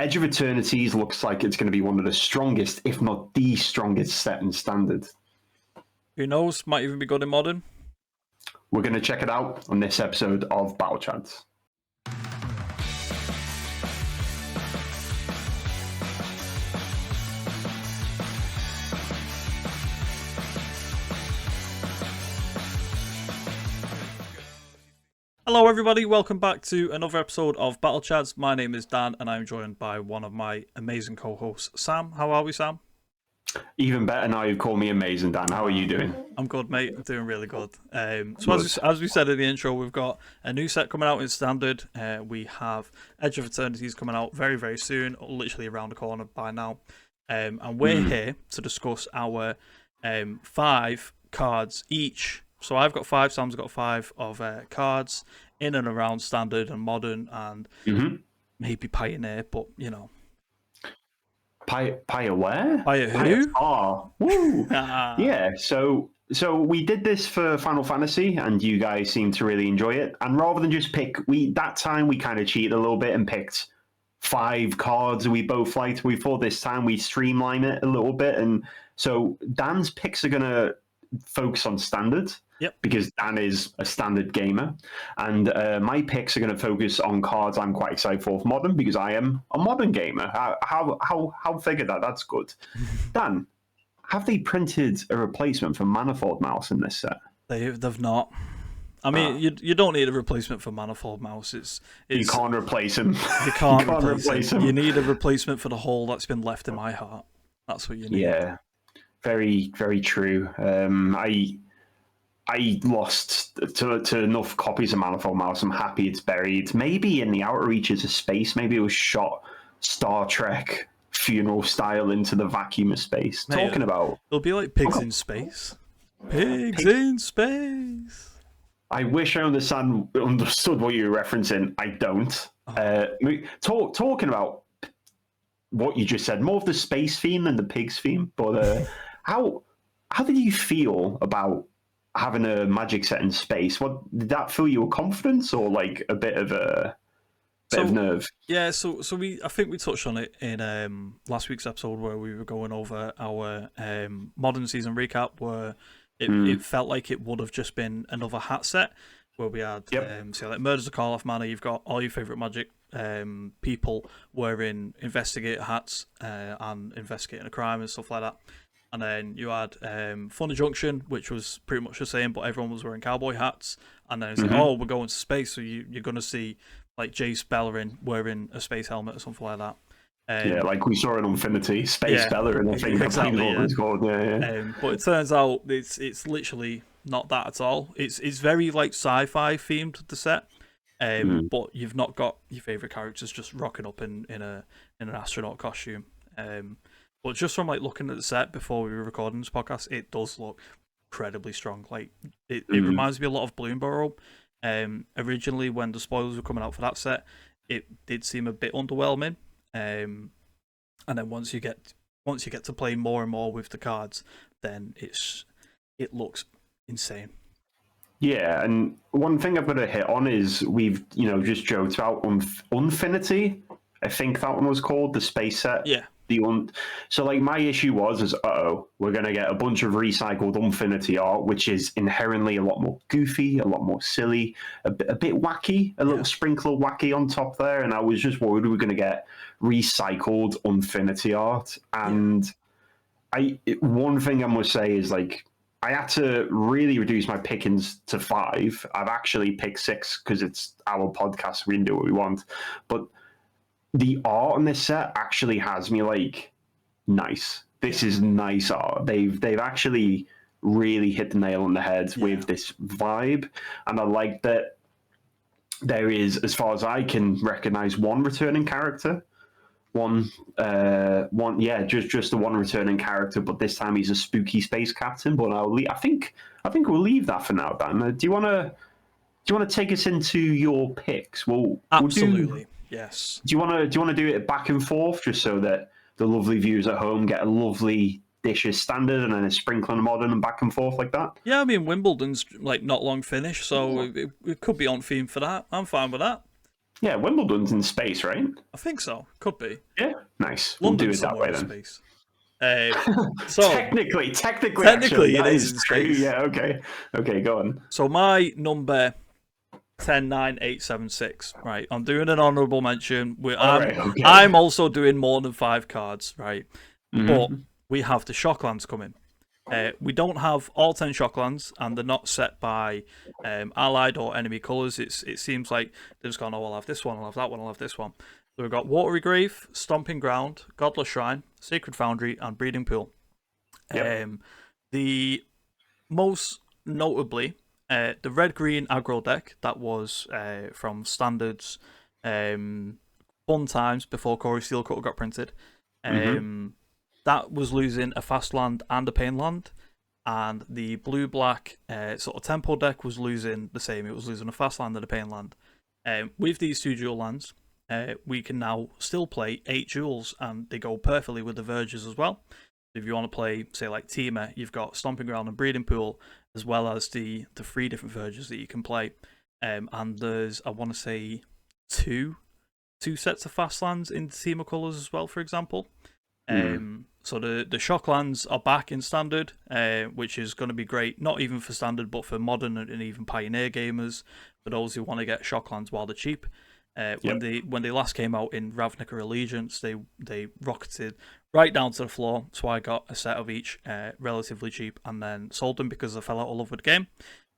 Edge of Eternities looks like it's going to be one of the strongest, if not the strongest set in Standard. Who knows? Might even be good in Modern. We're going to check it out on this episode of Battlechads. Hello everybody, welcome back to another episode of Battlechads. My name is Dan and I'm joined by one of my amazing co-hosts, Sam. How are we, Sam? Even better now you call me amazing, Dan. How are you doing? I'm good, mate. I'm doing really good. As we said in the intro, we've got a new set coming out in Standard. We have Edge of Eternities coming out very, very soon, literally around the corner by now. And we're here to discuss our 5 cards each. So I've got 5, Sam's got 5 of cards in and around Standard and Modern and maybe Pioneer, but you know. Pioneer where? Pioneer who? Oh, woo! Yeah, so we did this for Final Fantasy, and you guys seemed to really enjoy it. And rather than just pick, that time we kind of cheated a little bit and picked 5 cards we both liked. We thought this time we'd streamline it a little bit, and so Dan's picks are gonna focus on Standard. Yep. Because Dan is a Standard gamer, and my picks are going to focus on cards I'm quite excited for Modern because I am a Modern gamer. How figured that? That's good. Dan, have they printed a replacement for Manifold Mouse in this set? They've not. I mean, you don't need a replacement for Manifold Mouse. It's you can't replace him. You can't replace him. You need a replacement for the hole that's been left in my heart. That's what you need. Yeah, very, very true. I lost to enough copies of Manifold Mouse. I'm happy it's buried. Maybe in the outer reaches of space. Maybe it was shot Star Trek funeral style into the vacuum of space. Mate, Talking about... It'll be like Pigs in Space. Pigs in Space. I wish I understood what you were referencing. I don't. Talking about what you just said, more of the space theme than the pigs theme. But how did you feel about having a Magic set in space? What did that fill you with confidence or like a bit of nerve? Yeah, so I think we touched on it in last week's episode where we were going over our Modern season recap, where it felt like it would have just been another hat set where we had so like Murders of Karloff Manor. You've got all your favorite Magic people wearing investigator hats and investigating a crime and stuff like that. And then you had Thunder Junction, which was pretty much the same, but everyone was wearing cowboy hats. And then it's like, oh, we're going to space, so you're going to see like Jace Bellerin wearing a space helmet or something like that. Yeah, like we saw in Infinity, Space Bellerin, I think exactly, that's what it's called. Yeah. But it turns out it's literally not that at all. It's very like sci-fi themed, the set. But you've not got your favourite characters just rocking up in an astronaut costume. But just from like looking at the set before we were recording this podcast, it does look incredibly strong. Like it reminds me a lot of Bloomburrow. Originally, when the spoilers were coming out for that set, it did seem a bit underwhelming. And then once you get to play more and more with the cards, then it looks insane. Yeah, and one thing I've got to hit on is we've just joked about Unfinity. I think that one was called the space set. Yeah. So like my issue was we're gonna get a bunch of recycled Unfinity art, which is inherently a lot more goofy, a lot more silly, a bit wacky, a little sprinkle of wacky on top there, and I was just worried we were gonna get recycled Unfinity art. And one thing I must say is like I had to really reduce my pickings to 5. I've actually picked 6 because it's our podcast, we can do what we want, but the art on this set actually has me like, nice. This is nice art. They've actually really hit the nail on the head with this vibe, and I like that there is, as far as I can recognize, one returning character. Just the one returning character, but this time he's a spooky space captain. But I think we'll leave that for now, Dan. Do you want to take us into your picks? Absolutely. Yes. Do you want to do it back and forth, just so that the lovely viewers at home get a lovely dish of Standard and then a sprinkling of Modern and back and forth like that? Yeah, I mean Wimbledon's like not long finished, so it could be on theme for that. I'm fine with that. Yeah, Wimbledon's in space, right? I think so. Could be. Yeah, nice. We'll do London's it that somewhere way in then. space. So Technically, actually, technically, it that is is in true. space. Yeah, okay, go on. So my number 109876. Right, I'm doing an honourable mention. All right, okay. I'm also doing more than 5 cards, right? But Mm-hmm. we have the Shocklands coming. We don't have all 10 Shocklands, and they're not set by allied or enemy colours. It seems like they've just gone, oh, I'll have this one, I'll have that one, I'll have this one. So we've got Watery Grave, Stomping Ground, Godless Shrine, Sacred Foundry, and Breeding Pool. Yep. The most notably, the red-green aggro deck that was from Standards fun times before Corey Steelcutter got printed. That was losing a fast land and a pain land, and the blue-black sort of tempo deck was losing the same. It was losing a fast land and a pain land. With these 2 dual lands, we can now still play 8 duels, and they go perfectly with the Verges as well. If you want to play, say, like Teamer, you've got Stomping Ground and Breeding Pool, as well as the 3 different Verges that you can play. And there's, I want to say, two sets of fast lands in Teamer colours as well, for example. So the Shocklands are back in Standard, which is going to be great, not even for Standard, but for Modern and even Pioneer gamers, for those who want to get Shocklands while they're cheap. When they last came out in Ravnica Allegiance, they rocketed right down to the floor, so I got a set of each relatively cheap, and then sold them because I fell out of love with the game.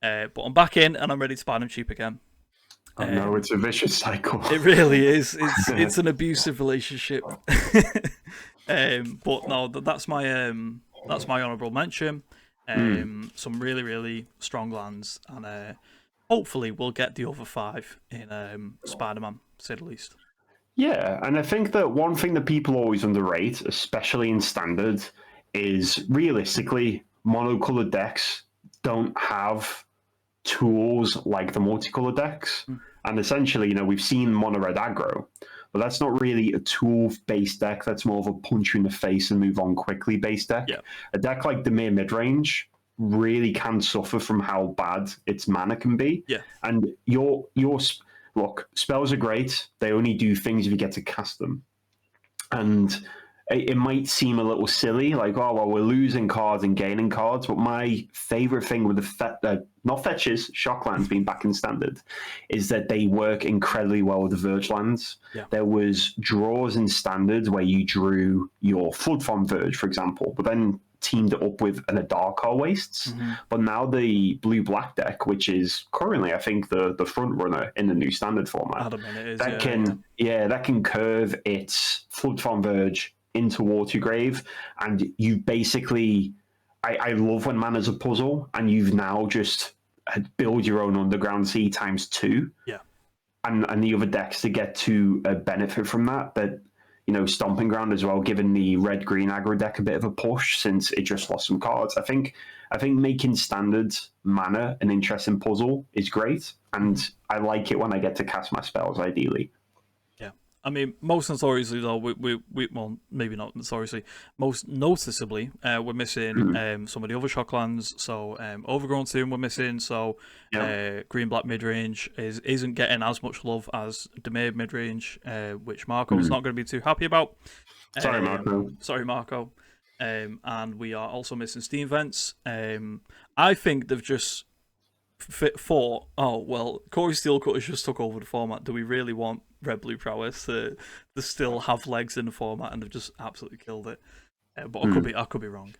But I'm back in, and I'm ready to buy them cheap again. Oh no, it's a vicious cycle. It really is. It's an abusive relationship. But no, that's my honourable mention. Some really, really strong lands, and hopefully we'll get the other 5 in Spider-Man, to say the least. Yeah, and I think that one thing that people always underrate, especially in Standard, is realistically monocolored decks don't have tools like the multicolored decks. And essentially, we've seen mono red aggro, but that's not really a tool-based deck. That's more of a punch you in the face and move on quickly based deck. Yeah. A deck like the mere midrange really can suffer from how bad its mana can be. Yeah. And look, spells are great. They only do things if you get to cast them. And it might seem a little silly, like, oh, well, we're losing cards and gaining cards, but my favorite thing with the not fetches, Shocklands being back in Standard, is that they work incredibly well with the Verge lands. Yeah. There was draws in Standard where you drew your Flood Farm Verge, for example, but then teamed it up with an Adarkar Wastes. But now the blue-black deck, which is currently, I think, the front runner in the new Standard format, that can curve its Flood Farm Verge into Watergrave, and you basically, I love when mana's a puzzle, and you've now just build your own Underground Sea times 2. Yeah. And the other decks to get to benefit from that. Stomping Ground as well, giving the red-green aggro deck a bit of a push since it just lost some cards. I think making Standard mana an interesting puzzle is great, and I like it when I get to cast my spells, ideally. Yeah. I mean, most notoriously, though, well, maybe not notoriously, most noticeably, we're missing some of the other Shocklands. So, Overgrown Tomb we're missing. So, Green-Black midrange isn't getting as much love as Demir midrange, which Marco's not going to be too happy about. Sorry, Marco. Sorry, Marco. And we are also missing Steam Vents. I think they've just thought, oh, well, Corey Steelcutter's just took over the format. Do we really want Red Blue Prowess to still have legs in the format? And they've just absolutely killed it. But I could be wrong.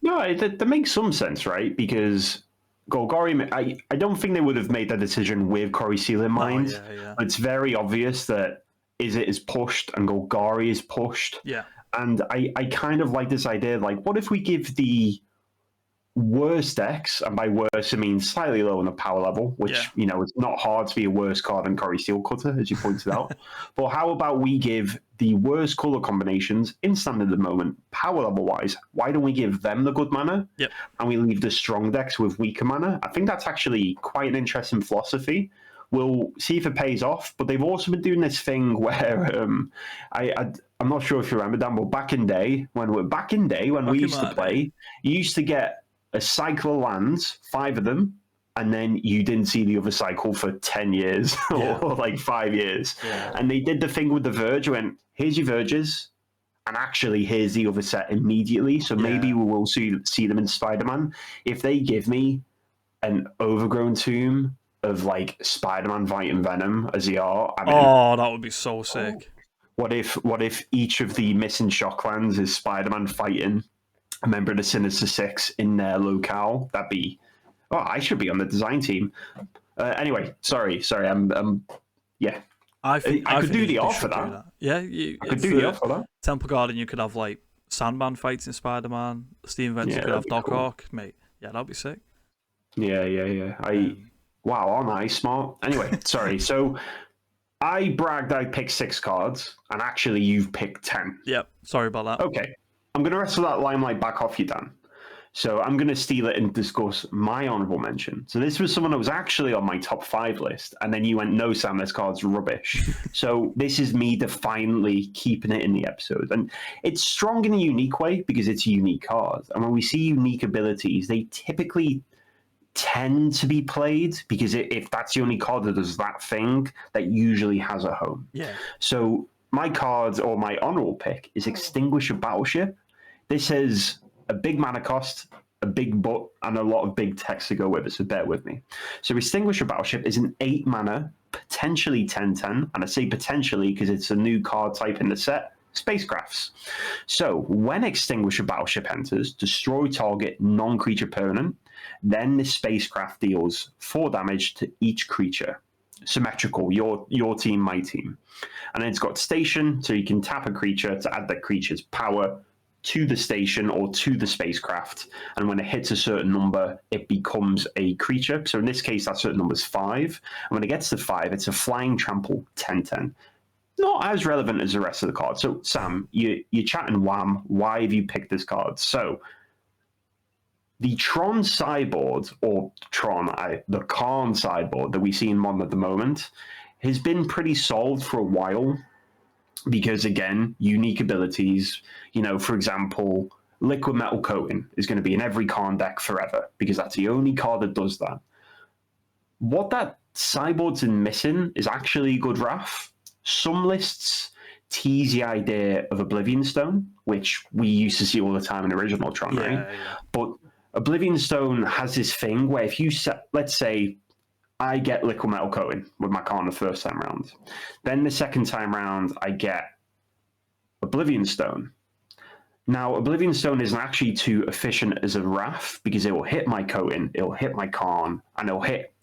No, that makes some sense, right? Because Golgari, I don't think they would have made that decision with Corey Steele in mind. Yeah. It's very obvious that Izzet is pushed and Golgari is pushed. Yeah. And I kind of like this idea, like, what if we give the worst decks, and by worse I mean slightly lower on the power level, which it's not hard to be a worse card than Corey Steelcutter, as you pointed out. But how about we give the worst color combinations in Standard at the moment, power level wise? Why don't we give them the good mana? Yep. And we leave the strong decks with weaker mana? I think that's actually quite an interesting philosophy. We'll see if it pays off. But they've also been doing this thing where I'm not sure if you remember, Dan, but back in day when we used to play, you used to get a cycle of lands, 5 of them, and then you didn't see the other cycle for 10 years or like 5 years. Yeah. And they did the thing with the Verge, went, here's your Verges, and actually here's the other set immediately. So maybe we will see them in Spider-Man. If they give me an overgrown tomb of like Spider-Man fighting Venom as the art, I mean, that would be so sick. What if each of the missing Shocklands is Spider-Man fighting a member of the Sinister Six in their locale? That'd be... Oh, I should be on the design team. Anyway, sorry. Yeah. I could do the art for that. Yeah, I could do the art for that. Temple Garden, you could have like Sandman fighting Spider-Man. Steam Events, you could have Doc Ock, mate. Yeah, that'd be sick. Yeah. Wow, aren't I smart? Anyway, sorry. So I bragged I picked 6 cards, and actually you've picked 10. Yep. Sorry about that. Okay. I'm going to wrestle that limelight back off you, Dan. So I'm going to steal it and discuss my honourable mention. So this was someone that was actually on my top 5 list, and then you went, no, Sam, this card's rubbish. So this is me defiantly keeping it in the episode. And it's strong in a unique way because it's a unique card. And when we see unique abilities, they typically tend to be played because if that's the only card that does that thing, that usually has a home. Yeah. So my card, or my honourable pick, is Extinguisher Battleship. This has a big mana cost, a big butt, and a lot of big text to go with it, so bear with me. So Extinguisher Battleship is an 8 mana, potentially 10/10, and I say potentially because it's a new card type in the set, spacecrafts. So when Extinguisher Battleship enters, destroy target non-creature permanent, then this spacecraft deals 4 damage to each creature. Symmetrical, your team, my team. And then it's got station, so you can tap a creature to add that creature's power to the station or to the spacecraft, and when it hits a certain number, it becomes a creature. So in this case, that certain number is 5, and when it gets to 5, it's a flying trample 10/10. Not as relevant as the rest of the cards. So Sam, you're chatting wham. Why have you picked this card? So the Tron sideboard, or the Karn sideboard that we see in Modern at the moment, has been pretty solved for a while. Because again, unique abilities, for example, Liquid Metal Coating is going to be in every Karn deck forever because that's the only card that does that. What that sideboard's in missing is actually good Wrath. Some lists tease the idea of Oblivion Stone, which we used to see all the time in original Tron, right? Yeah. But Oblivion Stone has this thing where if you set, let's say, I get Liquid Metal Coating with my Karn the first time round. Then the second time round, I get Oblivion Stone. Now, Oblivion Stone isn't actually too efficient as a Wrath because it will hit my Coating, it'll hit my Karn, and it'll hit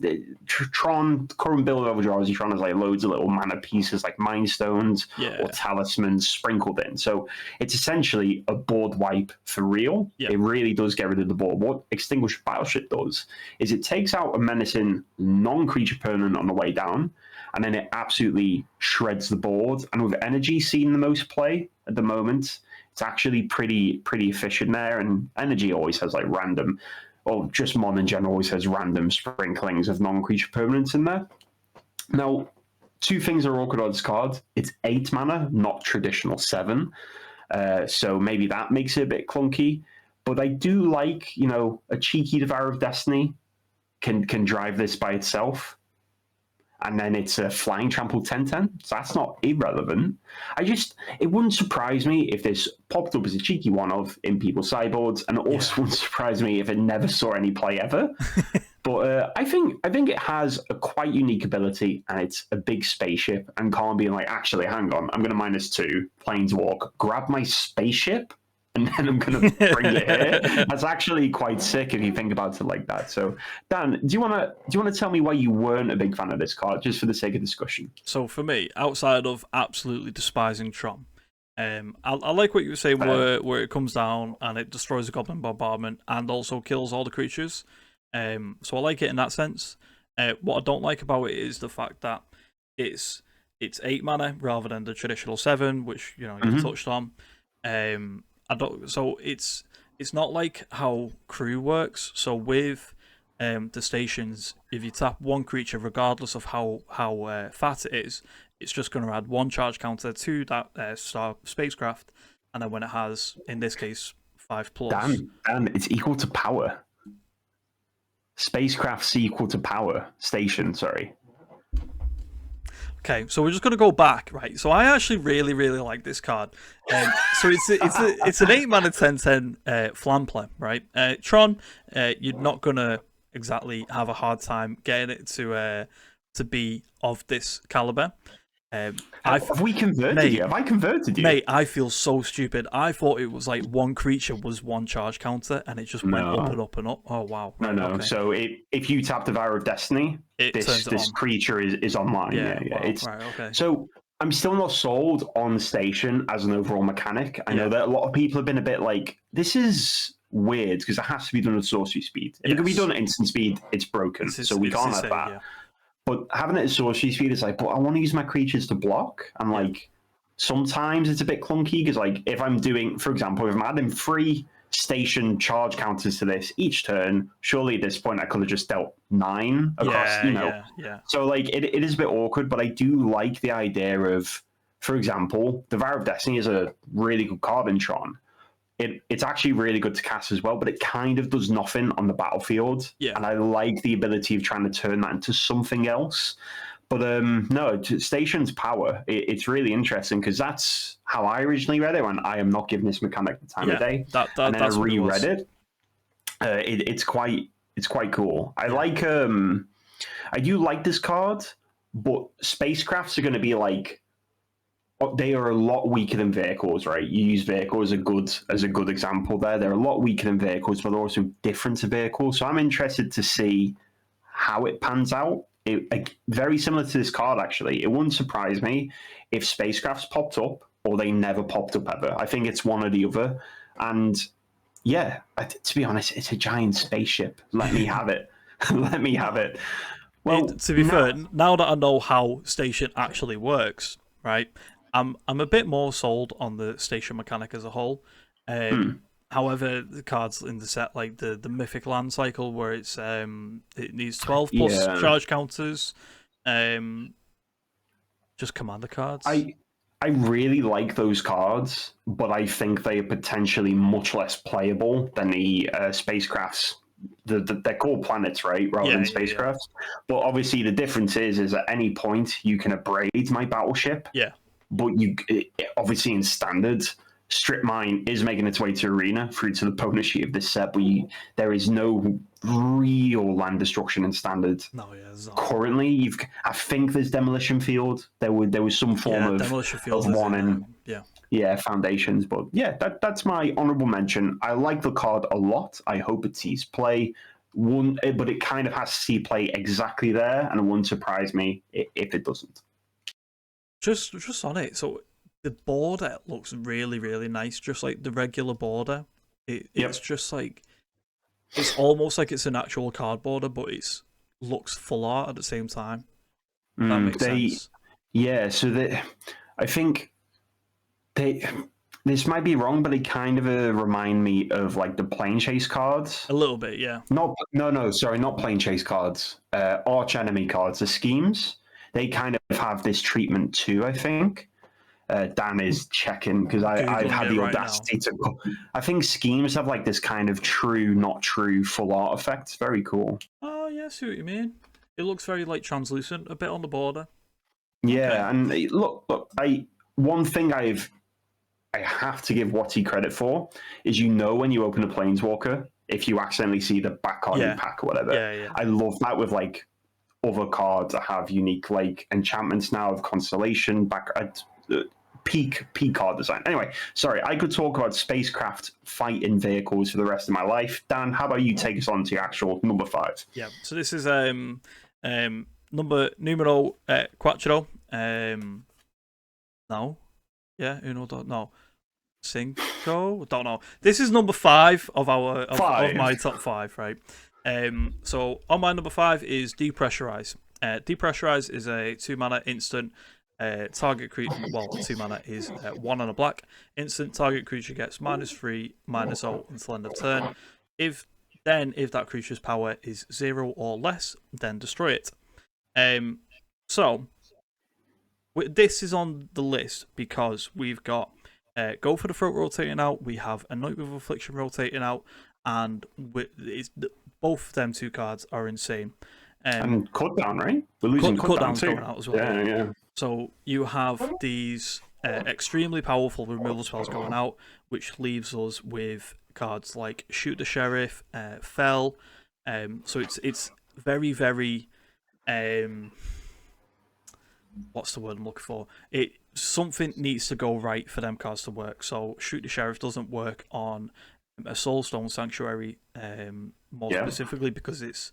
Tron. Current build of Eldrazi Tron has like loads of little mana pieces like Mind Stones or Talismans sprinkled in. So it's essentially a board wipe for real. Yeah. It really does get rid of the board. What Extinguished Battleship does is it takes out a menacing non-creature permanent on the way down, and then it absolutely shreds the board. And with energy seeing the most play at the moment, it's actually pretty efficient there, and energy always has like random, or just Mon in general always has random sprinklings of non-creature permanents in there. Now, 2 things are awkward on this card. It's 8 mana, not traditional 7. So maybe that makes it a bit clunky. But I do like, a cheeky Devourer of Destiny can drive this by itself. And then it's a flying trample 10/10, so that's not irrelevant. It wouldn't surprise me if this popped up as a cheeky one-off in people's sideboards, and it also wouldn't surprise me if it never saw any play ever. But I think it has a quite unique ability, and it's a big spaceship, and Karn being like, actually, hang on, I'm going to -2, Planeswalk, grab my spaceship, and then I'm going to bring it here. That's actually quite sick if you think about it like that. So, Dan, do you want to tell me why you weren't a big fan of this card, just for the sake of discussion? So for me, outside of absolutely despising Tron, I like what you were saying, where it comes down and it destroys the Goblin Bombardment and also kills all the creatures. So I like it in that sense. What I don't like about it is the fact that it's 8 mana rather than the traditional 7, which you touched on. So it's not like how crew works. So with the stations, if you tap one creature, regardless of how fat it is, it's just going to add 1 charge counter to that star spacecraft, and then when it has, in this case, 5+. Dan, it's equal to power. Spacecraft's equal to power station. Sorry. Okay, so we're just gonna go back, right? So I actually really, really like this card. So it's an 8-mana 10/10 flamplay, right? Tron, you're not gonna exactly have a hard time getting it to be of this caliber. Have we converted you? Have I converted you? Mate, I feel so stupid. I thought it was like one creature was one charge counter, and it just went up and up and up. Oh wow! Right, no. Okay. So if you tap the Vow of Destiny, this creature is online. Yeah. Wow. It's right. Okay. So I'm still not sold on Station as an overall mechanic. I know that a lot of people have been a bit like, this is weird because it has to be done at sorcery speed. If it can be done at instant speed, it's broken. So we can't have that. Yeah. But having it at sorcery speed is like, but I want to use my creatures to block. And like, sometimes it's a bit clunky because like, if I'm doing, for example, if I'm adding 3 station charge counters to this each turn, surely at this point I could have just dealt 9 across, Yeah. So like, it is a bit awkward, but I do like the idea of, for example, the Vow of Destiny is a really good card in Tron. It's actually really good to cast as well, but it kind of does nothing on the battlefield. Yeah. And I like the ability of trying to turn that into something else. But no, Station's power, it's really interesting because that's how I originally read it when I am not giving this mechanic the time of day. And then I reread it. It's quite cool. I like I do like this card, but spacecrafts are going to be like, they are a lot weaker than vehicles, right? You use vehicles as a good example there. They're a lot weaker than vehicles, but they're also different to vehicles. So I'm interested to see how it pans out. Very similar to this card, actually. It wouldn't surprise me if spacecrafts popped up or they never popped up ever. I think it's one or the other. And yeah, to be honest, it's a giant spaceship. Let me have it. Let me have it. Well, to be fair, now that I know how Station actually works, right? I'm a bit more sold on the Station mechanic as a whole. However, the cards in the set, like the Mythic Land cycle, where it needs 12 plus charge counters, just commander cards. I really like those cards, but I think they are potentially much less playable than the spacecrafts. They're called planets, right, rather than spacecrafts. But obviously, the difference is at any point you can abrade my battleship. Yeah. But obviously in standard, Strip Mine is making its way to Arena through to the bonus sheet of this set, but there is no real land destruction in standard. No, yeah. Currently, I think there's Demolition Field. There was some form of Demolition Field of one in Foundations, but that's my honorable mention. I like the card a lot. I hope it sees play. But it kind of has to see play exactly there, and it wouldn't surprise me if it doesn't. Just on it, so the border looks really, really nice, just like the regular border. It's just like, it's almost like it's an actual card border, but it looks full art at the same time. That makes sense. Yeah, so I think this might be wrong, but they kind of remind me of like the Plane Chase cards. A little bit, yeah. Not Plane Chase cards. Arch Enemy cards, the schemes. They kind of have this treatment too, I think. Dan is checking because I've had the audacity to. I think schemes have like this kind of true, not true, full art effect. It's very cool. Oh yeah, I see what you mean. It looks very like translucent, a bit on the border. Yeah, and look. One thing I have to give Watty credit for is, when you open a Planeswalker, if you accidentally see the back card in pack or whatever. Yeah. I love that with like other cards that have unique like enchantments now of Constellation, peak card design. Anyway, sorry, I could talk about spacecraft fighting vehicles for the rest of my life. Dan, how about you take us on to your actual number 5? Yeah, so this is numero quattro. No. Yeah, no. Cinco? Don't know. This is number 5 of my top 5, right? So on my number 5 is Depressurize. Depressurize is a 2-mana instant. Target creature, 2 mana is 1 and a black. Instant target creature gets -3, -0 until end of turn. If that creature's power is 0 or less, then destroy it. So this is on the list because we've got Go for the Throat rotating out. We have Anoint with Affliction rotating out. and both of them two cards are insane. And cut down, right? We're losing cut down too. Going out as well. Yeah. So you have these extremely powerful removal spells going out, which leaves us with cards like Shoot the Sheriff, Fell. So it's very, very what's the word I'm looking for? Something needs to go right for them cards to work. So Shoot the Sheriff doesn't work on a Soulstone Sanctuary, more specifically because it's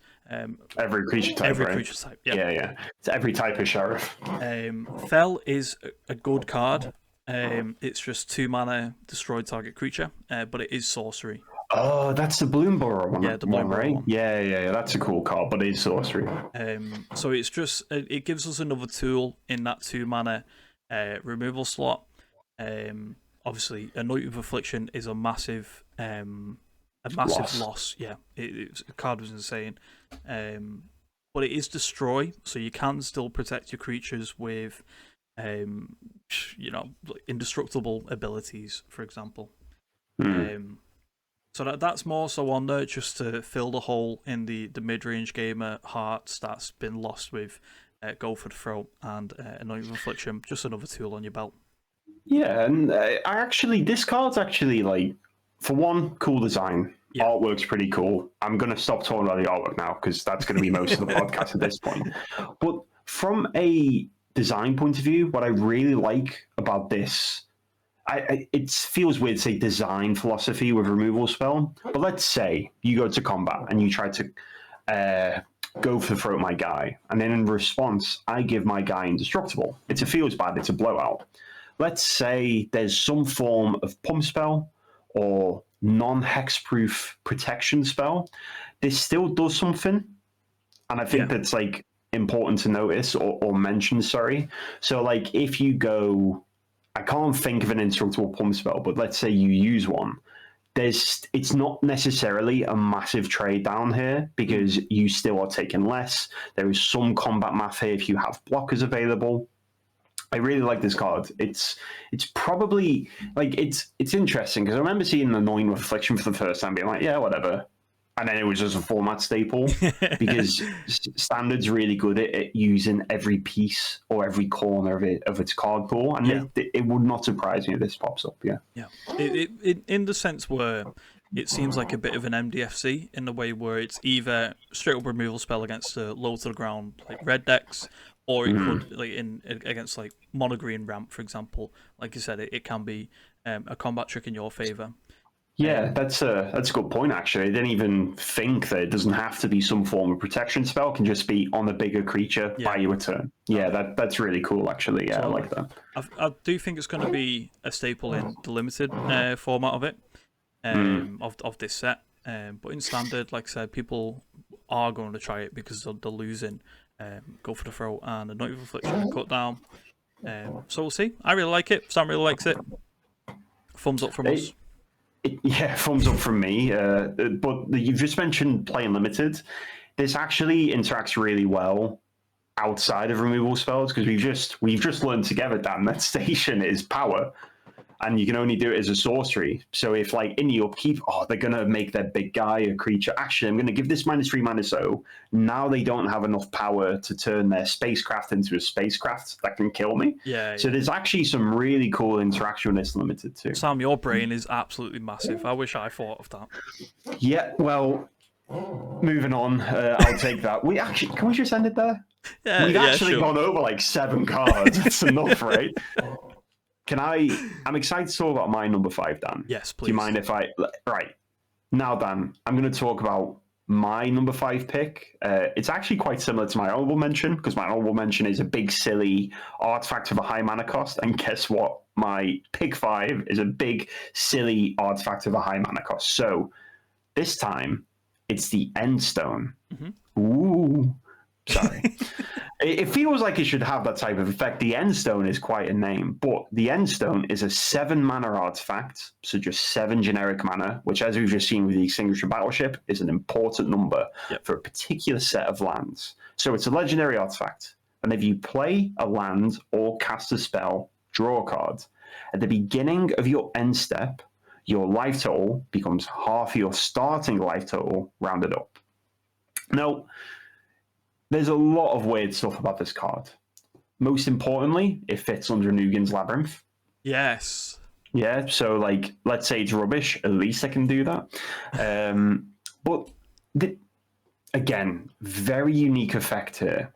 every creature type. Creature type. Yeah. It's every type of sheriff. Fell is a good card. It's just 2 mana, destroy target creature, but it is sorcery. Oh, that's the Bloomburrow one. Yeah, the Bloomburrow right? one. Yeah. That's a cool card, but it is sorcery. So it's just it gives us another tool in that 2 mana removal slot. Obviously, Anoint with Affliction is a massive loss. Yeah, the card was insane. But it is destroy, so you can still protect your creatures with, indestructible abilities, for example. So that's more so on there just to fill the hole in the mid-range gamer hearts that's been lost with Go for the Throat and Anoint with Affliction. Just another tool on your belt. Yeah, and this card's actually, like, for one, cool design. Yeah. Artwork's pretty cool. I'm going to stop talking about the artwork now because that's going to be most of the podcast at this point. But from a design point of view, what I really like about this, it feels weird to say design philosophy with removal spell, but let's say you go to combat and you try to go for the throat my guy, and then in response, I give my guy indestructible. It feels bad, it's a blowout. Let's say there's some form of pump spell or non-hexproof protection spell. This still does something, and I think that's like important to notice or mention, sorry. So like if you go, I can't think of an indestructible pump spell, but let's say you use one, it's not necessarily a massive trade down here because you still are taking less. There is some combat math here if you have blockers available. I really like this card. It's probably like it's interesting because I remember seeing the Anoint with Affliction for the first time, being like, yeah, whatever, and then it was just a format staple because Standard's really good at using every piece or every corner of its card pool, and it would not surprise me if this pops up. Yeah. It in the sense where it seems like a bit of an MDFC in the way where it's either straight up removal spell against the low to the ground like red decks. Or it could, like against like mono green ramp, for example. Like you said, it can be a combat trick in your favor. Yeah, that's a good point. Actually, I didn't even think that it doesn't have to be some form of protection spell. It can just be on a bigger creature, buy you a turn. Yeah, that's really cool. Actually, yeah, so, I like that. I do think it's going to be a staple in the limited format of it, of this set. But in standard, like I said, people are going to try it because they're losing. Go for the Throat and Anoint with Affliction and cut down. So we'll see. I really like it. Sam really likes it. Thumbs up from us. Thumbs up from me. But you've just mentioned playing limited. This actually interacts really well outside of removal spells because we've just learned together that station is power. And you can only do it as a sorcery. So if, like, in the upkeep, they're going to make their big guy a creature. Actually, I'm going to give this -3 so now they don't have enough power to turn their spacecraft into a spacecraft that can kill me. So there's actually some really cool interaction with this limited, too. Sam, your brain is absolutely massive. I wish I thought of that. Yeah, well, moving on. I'll take that. Can we just end it there? We've actually gone over, like, 7 cards. That's enough, right? I'm excited to talk about my number 5, Dan. Yes, please. Do you mind if right. Now, Dan, I'm going to talk about my number 5 pick. It's actually quite similar to my honorable mention, because my honorable mention is a big, silly artifact of a high mana cost. And guess what? My pick 5 is a big, silly artifact of a high mana cost. So this time, it's the Endstone. Ooh. Sorry. It feels like it should have that type of effect. The Endstone is quite a name, but the Endstone is a 7 mana artifact, so just 7 generic mana, which, as we've just seen with the Extinguisher battleship, is an important number for a particular set of lands. So it's a legendary artifact, and if you play a land or cast a spell, draw a card. At the beginning of your end step, your life total becomes half your starting life total rounded up. Now, there's a lot of weird stuff about this card. Most importantly, it fits under Nugan's Labyrinth. Yes. Yeah, so like, let's say it's rubbish, at least I can do that. But again, very unique effect here.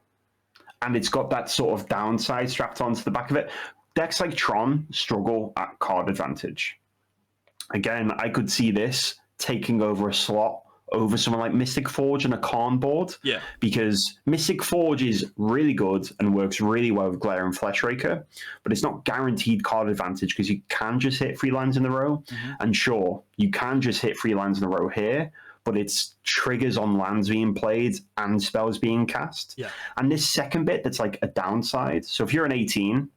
And it's got that sort of downside strapped onto the back of it. Decks like Tron struggle at card advantage. Again, I could see this taking over a slot over someone like Mystic Forge and a Karn board. Yeah. Because Mystic Forge is really good and works really well with Glare and Fleshraker, but it's not guaranteed card advantage because you can just hit 3 lands in a row. And sure, you can just hit 3 lands in a row here, but it's triggers on lands being played and spells being cast. Yeah. And this second bit, that's like a downside. So if you're an 18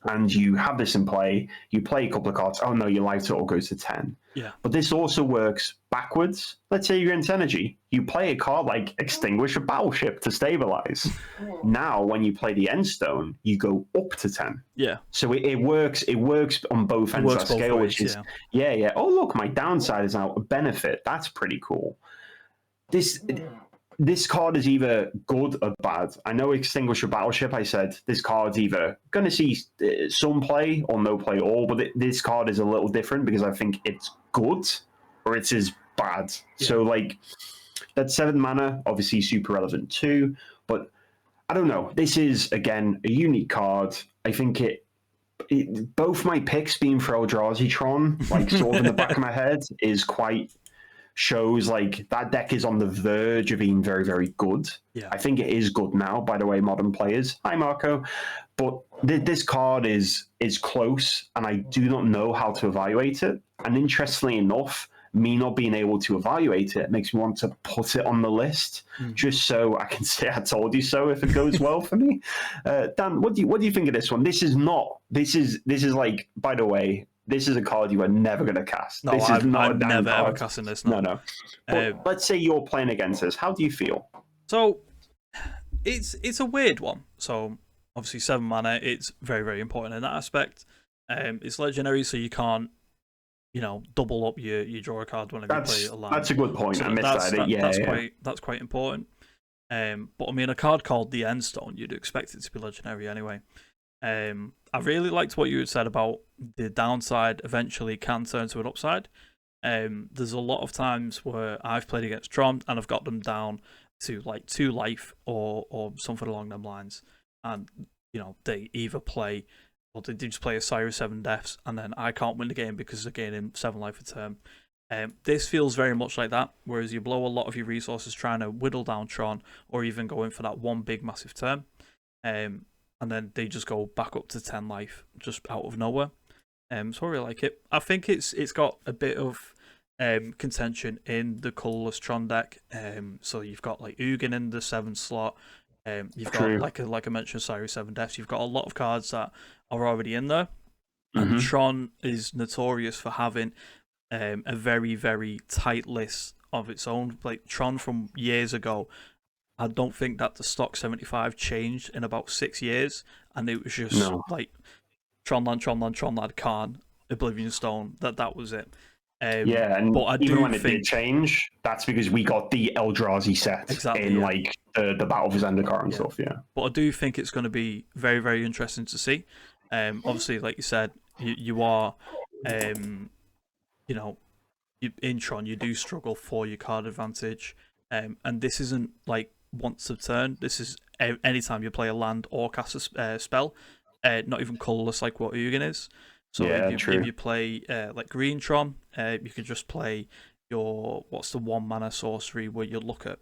and you have this in play, you play a couple of cards, oh no, your life total goes to 10. Yeah. But this also works backwards. Let's say you're in energy. You play a card like Extinguisher Battleship to stabilize. Now, when you play the Endstone, you go up to 10. Yeah. So it works on both ends of the scale, ways, which is, yeah. Oh, look, my downside is now a benefit. That's pretty cool. This card is either good or bad. I know Extinguisher Battleship, I said this card's either going to see some play or no play at all, but this card is a little different because I think it's good or it's as bad. Yeah. So, like, that 7 mana, obviously super relevant too, but I don't know. This is, again, a unique card. I think both my picks being for Eldrazi Tron, like, sort of in the back of my head, is quite... shows like that deck is on the verge of being very, very good. Yeah. I think it is good now, by the way, modern players. Hi, Marco. But this card is close, and I do not know how to evaluate it. And interestingly enough, me not being able to evaluate it makes me want to put it on the list just so I can say I told you so if it goes well for me. Dan, what do you think of this one? This is like, by the way, this is a card you are never going to cast. No, this is I'm not never ever casting this. No. But let's say you're playing against us. How do you feel? So it's a weird one. So obviously 7 mana, it's very, very important in that aspect. It's legendary, so you can't, double up your draw a card whenever you play a land. That's a good point. So I missed that. That's quite important. But I mean, a card called the Endstone, you'd expect it to be legendary anyway. I really liked what you had said about the downside eventually can turn to an upside. There's a lot of times where I've played against Tron and I've got them down to like 2 life or something along them lines, and they either play or they just play a Sire 7 deaths, and then I can't win the game because they're gaining 7 life a turn. This feels very much like that, whereas you blow a lot of your resources trying to whittle down Tron or even go in for that one big massive turn. And then they just go back up to 10 life just out of nowhere. So I really like it. I think it's got a bit of contention in the colourless Tron deck. So you've got like Ugin in the 7th slot. You've got like I mentioned, Sire 7 Deaths. You've got a lot of cards that are already in there. And Tron is notorious for having a very, very tight list of its own. Like Tron from years ago, I don't think that the stock 75 changed in about 6 years, and it was just like Tronland, Karn, Oblivion Stone. That was it. And but even when it did change, that's because we got the Eldrazi set like the Battle for Zendikar and stuff. Yeah, but I do think it's going to be very, very interesting to see. Obviously, like you said, you are, in Tron, you do struggle for your card advantage, and this isn't like once a turn. This is anytime you play a land or cast a spell, not even colourless like what Ugin is. So if you play like Green Tron, you could just play what's the 1 mana sorcery where you look at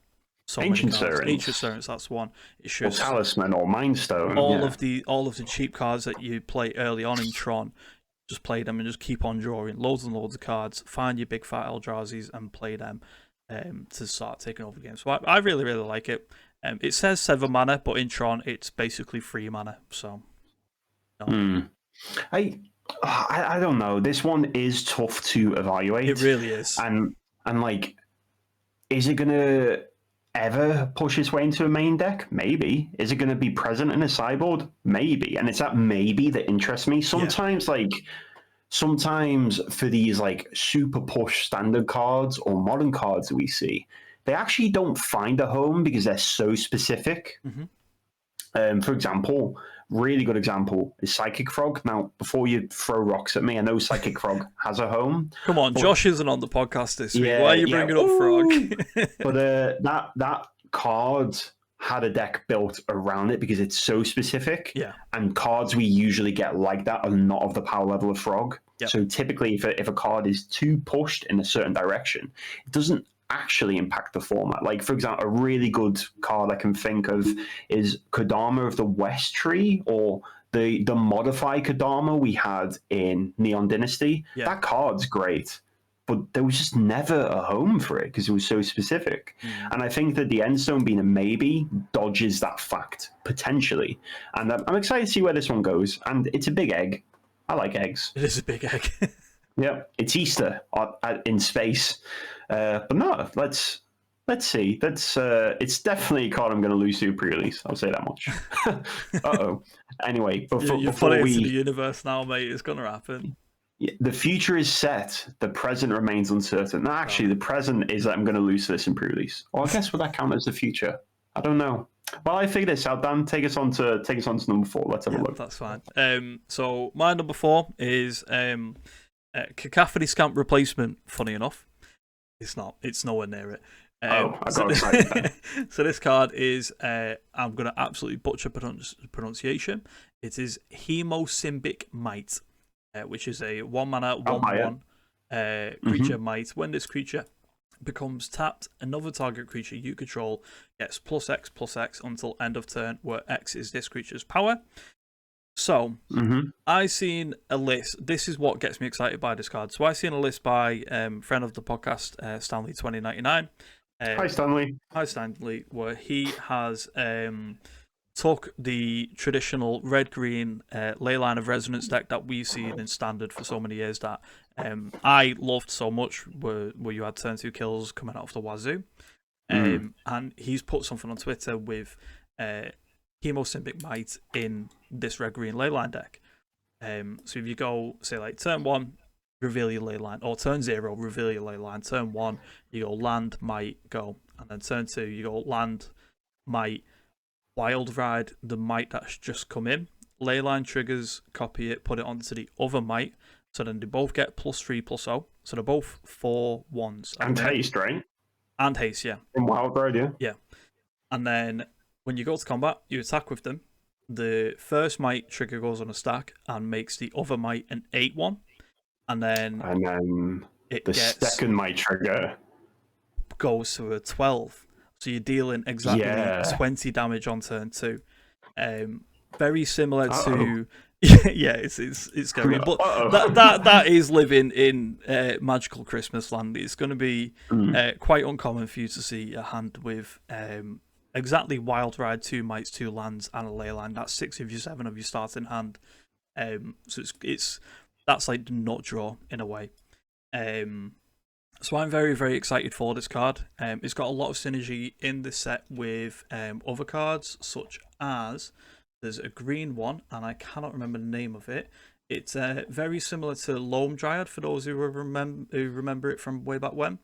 Ancient Sirens, that's one. It's just or Talisman or Mindstone. All of the cheap cards that you play early on in Tron, just play them and just keep on drawing loads and loads of cards. Find your big fat Eldrazi's and play them. To start taking over games. So I really, really like it. It says 7 mana, but in Tron it's basically 3 mana. So I don't know. This one is tough to evaluate. It really is. And like, is it gonna ever push its way into a main deck? Maybe. Is it gonna be present in a sideboard? Maybe. And it's that maybe that interests me. Sometimes sometimes for these like super push standard cards or modern cards that we see, they actually don't find a home because they're so specific. For example, really good example is Psychic Frog. Now, before you throw rocks at me, I know Psychic Frog has a home. Come on, Josh isn't on the podcast this week. Yeah, Why are you bringing up Frog? But that card had a deck built around it because it's so specific. Yeah. And cards we usually get like that are not of the power level of Frog. Yep. So typically, if a card is too pushed in a certain direction, it doesn't actually impact the format. Like, for example, a really good card I can think of is Kodama of the West Tree, or the modified Kodama we had in Neon Dynasty. Yeah. That card's great, but there was just never a home for it because it was so specific. And I think that the Endstone being a maybe dodges that fact, potentially. And I'm excited to see where this one goes. And it's a big egg. I like eggs. It is a big egg. Yeah, it's Easter in space. But no, let's see. It's definitely a card I'm going to lose to pre-release. I'll say that much. Uh-oh. Anyway, You're putting it into the universe now, mate. It's going to happen. The future is set. The present remains uncertain. No, actually, the present is that I'm going to lose to this in pre-release. Or I guess would that count as the future? I don't know. Well, I figured this out, Dan. Take us on to number 4. Let's have a look. That's fine. So my number 4 is Cacophony Scamp Replacement. Funny enough, it's not. It's nowhere near it. I got excited then. So this card is, I'm going to absolutely butcher pronunciation. It is Heimyic Might, which is a 1-mana 1/1 creature might. When this creature becomes tapped, another target creature you control gets +X/+X until end of turn, where X is this creature's power. So, I seen a list. This is what gets me excited by this card. So I seen a list by friend of the podcast, Stanley2099. Hi, Stanley. Hi, Stanley. Where he has took the traditional red-green Leyline of Resonance deck that we've seen in Standard for so many years that I loved so much, where you had turn 2 kills coming out of the wazoo. And he's put something on Twitter with Heimyic Might in this red-green Leyline deck. So if you go, say, like turn 1, reveal your Leyline, or turn 0, reveal your Leyline. Turn 1, you go land, might, go. And then turn 2, you go land, might, wild ride the might that's just come in. Leyline triggers, copy it, put it onto the other might. So then they both get +3/+0. So they're both 4/1s. And haste, right? And haste, yeah. In wild ride, yeah. Yeah. And then when you go to combat, you attack with them. The first might trigger goes on a stack and makes the other might an 8/1. And then the second might trigger goes to a 12. So you're dealing exactly 20 damage on turn 2. Very similar to it's scary, but that is living in magical Christmas land. It's going to be quite uncommon for you to see a hand with exactly wild ride, 2 mites, 2 lands, and a Leyline. That's 6 of your 7 of your starting hand. So that's like the nut draw in a way. So I'm very, very excited for this card. It's got a lot of synergy in this set with other cards, such as there's a green one, and I cannot remember the name of it. It's very similar to Loam Dryad, for those who remember it from way back when.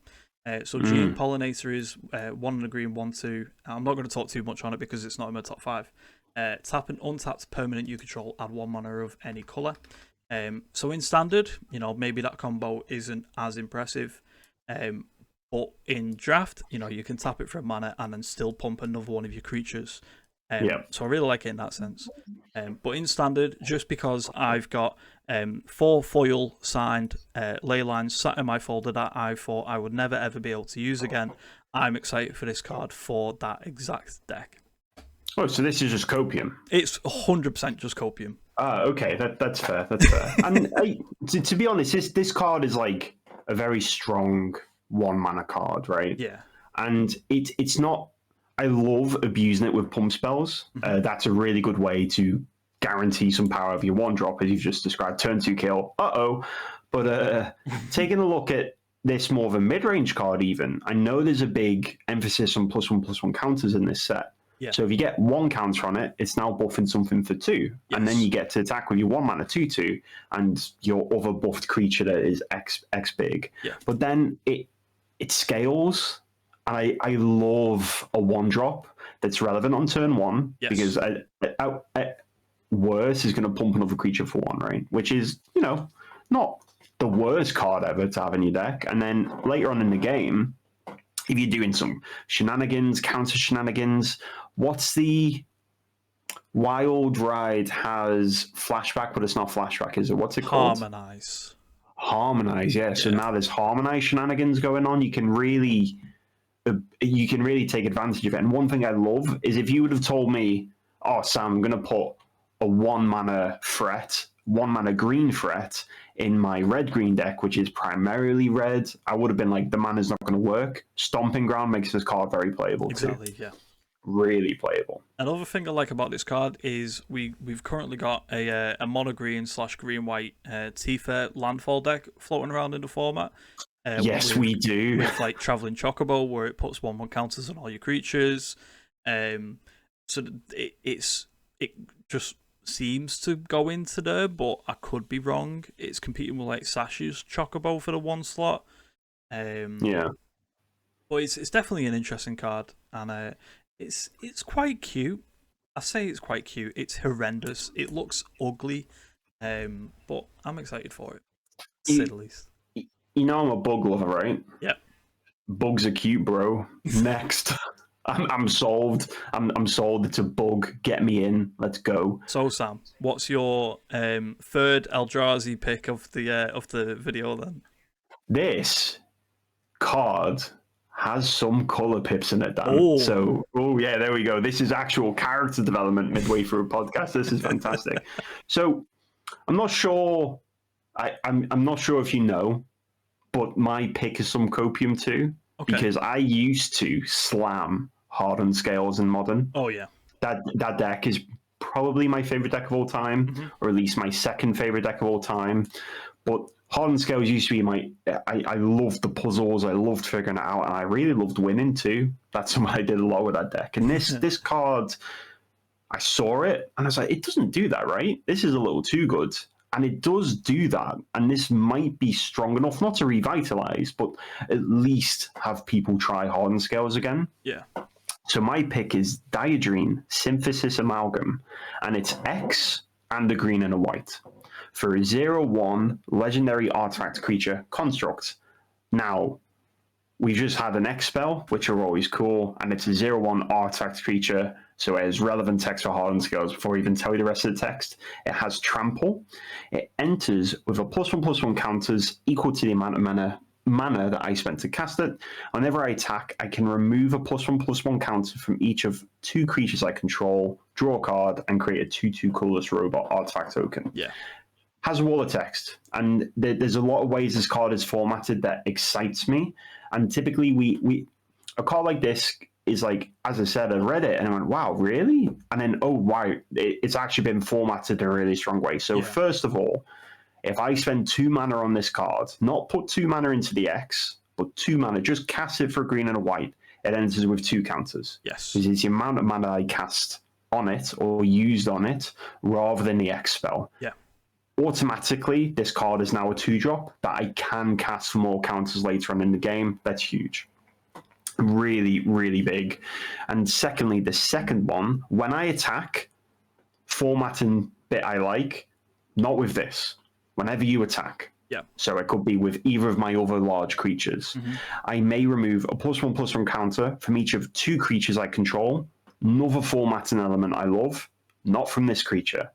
So Gene Pollinator is 1 and a green, 1/2. I'm not going to talk too much on it because it's not in my top 5. Tap an untapped permanent you control, add 1 mana of any colour. So in Standard, maybe that combo isn't as impressive. But in Draft, you can tap it for a mana and then still pump another one of your creatures. So I really like it in that sense. But in Standard, just because I've got 4 foil signed Leylines sat in my folder that I thought I would never ever be able to use again, I'm excited for this card for that exact deck. Oh, so this is just Copium? It's 100% just Copium. Okay, that's fair. That's fair. And to be honest, this card is like a very strong 1-mana card, right? Yeah. And it's not. I love abusing it with pump spells. That's a really good way to guarantee some power of your 1-drop, as you've just described. Turn 2 kill. But taking a look at this more of a mid-range card, even, I know there's a big emphasis on +1/+1 counters in this set. Yeah. So if you get one counter on it, it's now buffing something for 2. Yes. And then you get to attack with your 1 mana 2/2 and your other buffed creature that is X big. Yeah. But then it scales. And I love a 1-drop that's relevant on turn 1 because worse is going to pump another creature for 1, right? Which is, not the worst card ever to have in your deck. And then later on in the game, if you're doing some shenanigans, counter shenanigans, what's the Wild Ride has flashback, but it's not flashback, is it? What's it called? Harmonize, yeah. So now there's Harmonize shenanigans going on. You can really take advantage of it. And one thing I love is if you would have told me, oh, Sam, I'm going to put a 1 mana threat, 1 mana green threat in my red-green deck, which is primarily red, I would have been like, the mana's not going to work. Stomping Ground makes this card very playable too. Exactly, yeah. Really playable. Another thing I like about this card is we've currently got a mono green / green white Tifa landfall deck floating around in the format. Yes, we do. With like Traveling Chocobo, where it puts 1/1 counters on all your creatures. So it just seems to go into there, but I could be wrong. It's competing with like Sash's Chocobo for the 1 slot. Yeah. But it's definitely an interesting card, and it's quite cute. I say it's quite cute. It's horrendous. It looks ugly, but I'm excited for it, to say the least. You know I'm a bug lover, right? Yep. Bugs are cute, bro. Next. I'm solved. I'm sold. It's a bug. Get me in. Let's go. So Sam, what's your third Eldrazi pick of the video then? This card has some color pips in it, Dan. So, yeah, there we go. This is actual character development midway through a podcast. This is fantastic. So, I'm not sure. I'm not sure if you know, but my pick is some copium too. Okay. Because I used to slam Hardened Scales in Modern. Oh yeah. That deck is probably my favorite deck of all time, or at least my second favorite deck of all time. But Hardened Scales used to be I loved the puzzles, I loved figuring it out, and I really loved winning too. That's what I did a lot with that deck. And this card, I saw it and I was like, it doesn't do that, right? This is a little too good. And it does do that. And this might be strong enough, not to revitalize, but at least have people try Hardened Scales again. Yeah. So my pick is Diade, Symphysis Amalgam. And it's X and a green and a white. For a 0/1 legendary artifact creature construct. Now, we just had an X spell, which are always cool, and it's a 0/1 artifact creature, so it has relevant text for Hardened Scales. Before I even tell you the rest of the text, it has Trample. It enters with a +1/+1 counters equal to the amount of mana that I spent to cast it. Whenever I attack, I can remove a +1/+1 counter from each of 2 creatures I control, draw a card, and create a 2/2 colorless robot artifact token. Yeah. Has a wall of text, and there's a lot of ways this card is formatted that excites me. And typically, we a card like this is like, as I said, I read it and I went, "Wow, really?" And then, oh, wow, it's actually been formatted in a really strong way. So first of all, if I spend 2 mana on this card, not put 2 mana into the X, but 2 mana, just cast it for a green and a white, it enters with 2 counters. Yes, because it's the amount of mana I cast on it or used on it, rather than the X spell. Yeah. Automatically, this card is now a 2-drop that I can cast for more counters later on in the game. That's huge. Really, really big. And secondly, the second one, when I attack, formatting bit I like, not with this. Whenever you attack, so it could be with either of my other large creatures, I may remove a +1/+1 counter from each of 2 creatures I control. Another formatting element I love, not from this creature.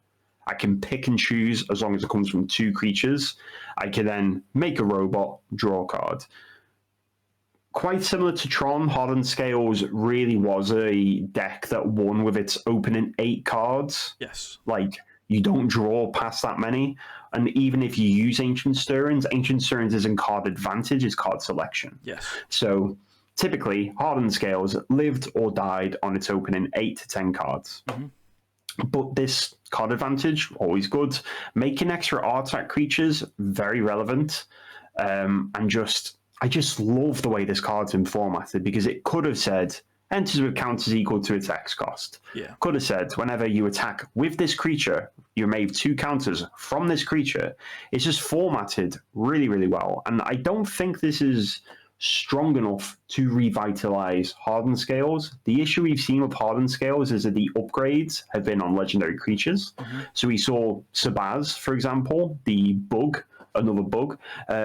I can pick and choose as long as it comes from 2 creatures. I can then make a robot, draw a card. Quite similar to Tron, Hardened Scales really was a deck that won with its opening 8 cards. Yes. Like, you don't draw past that many. And even if you use Ancient Stirrings isn't card advantage, it's card selection. Yes. So typically, Hardened Scales lived or died on its opening 8 to 10 cards. But this card advantage, always good. Making extra artifact creatures, very relevant. And I just love the way this card's been formatted, because it could have said, Enters with counters equal to its X cost. Yeah. Could have said, whenever you attack with this creature, you may have 2 counters from this creature. It's just formatted really, really well. And I don't think this is strong enough to revitalize hardened scales. The issue we've seen with hardened scales is that the upgrades have been on legendary creatures. So we saw Sabaz, for example, the bug, another bug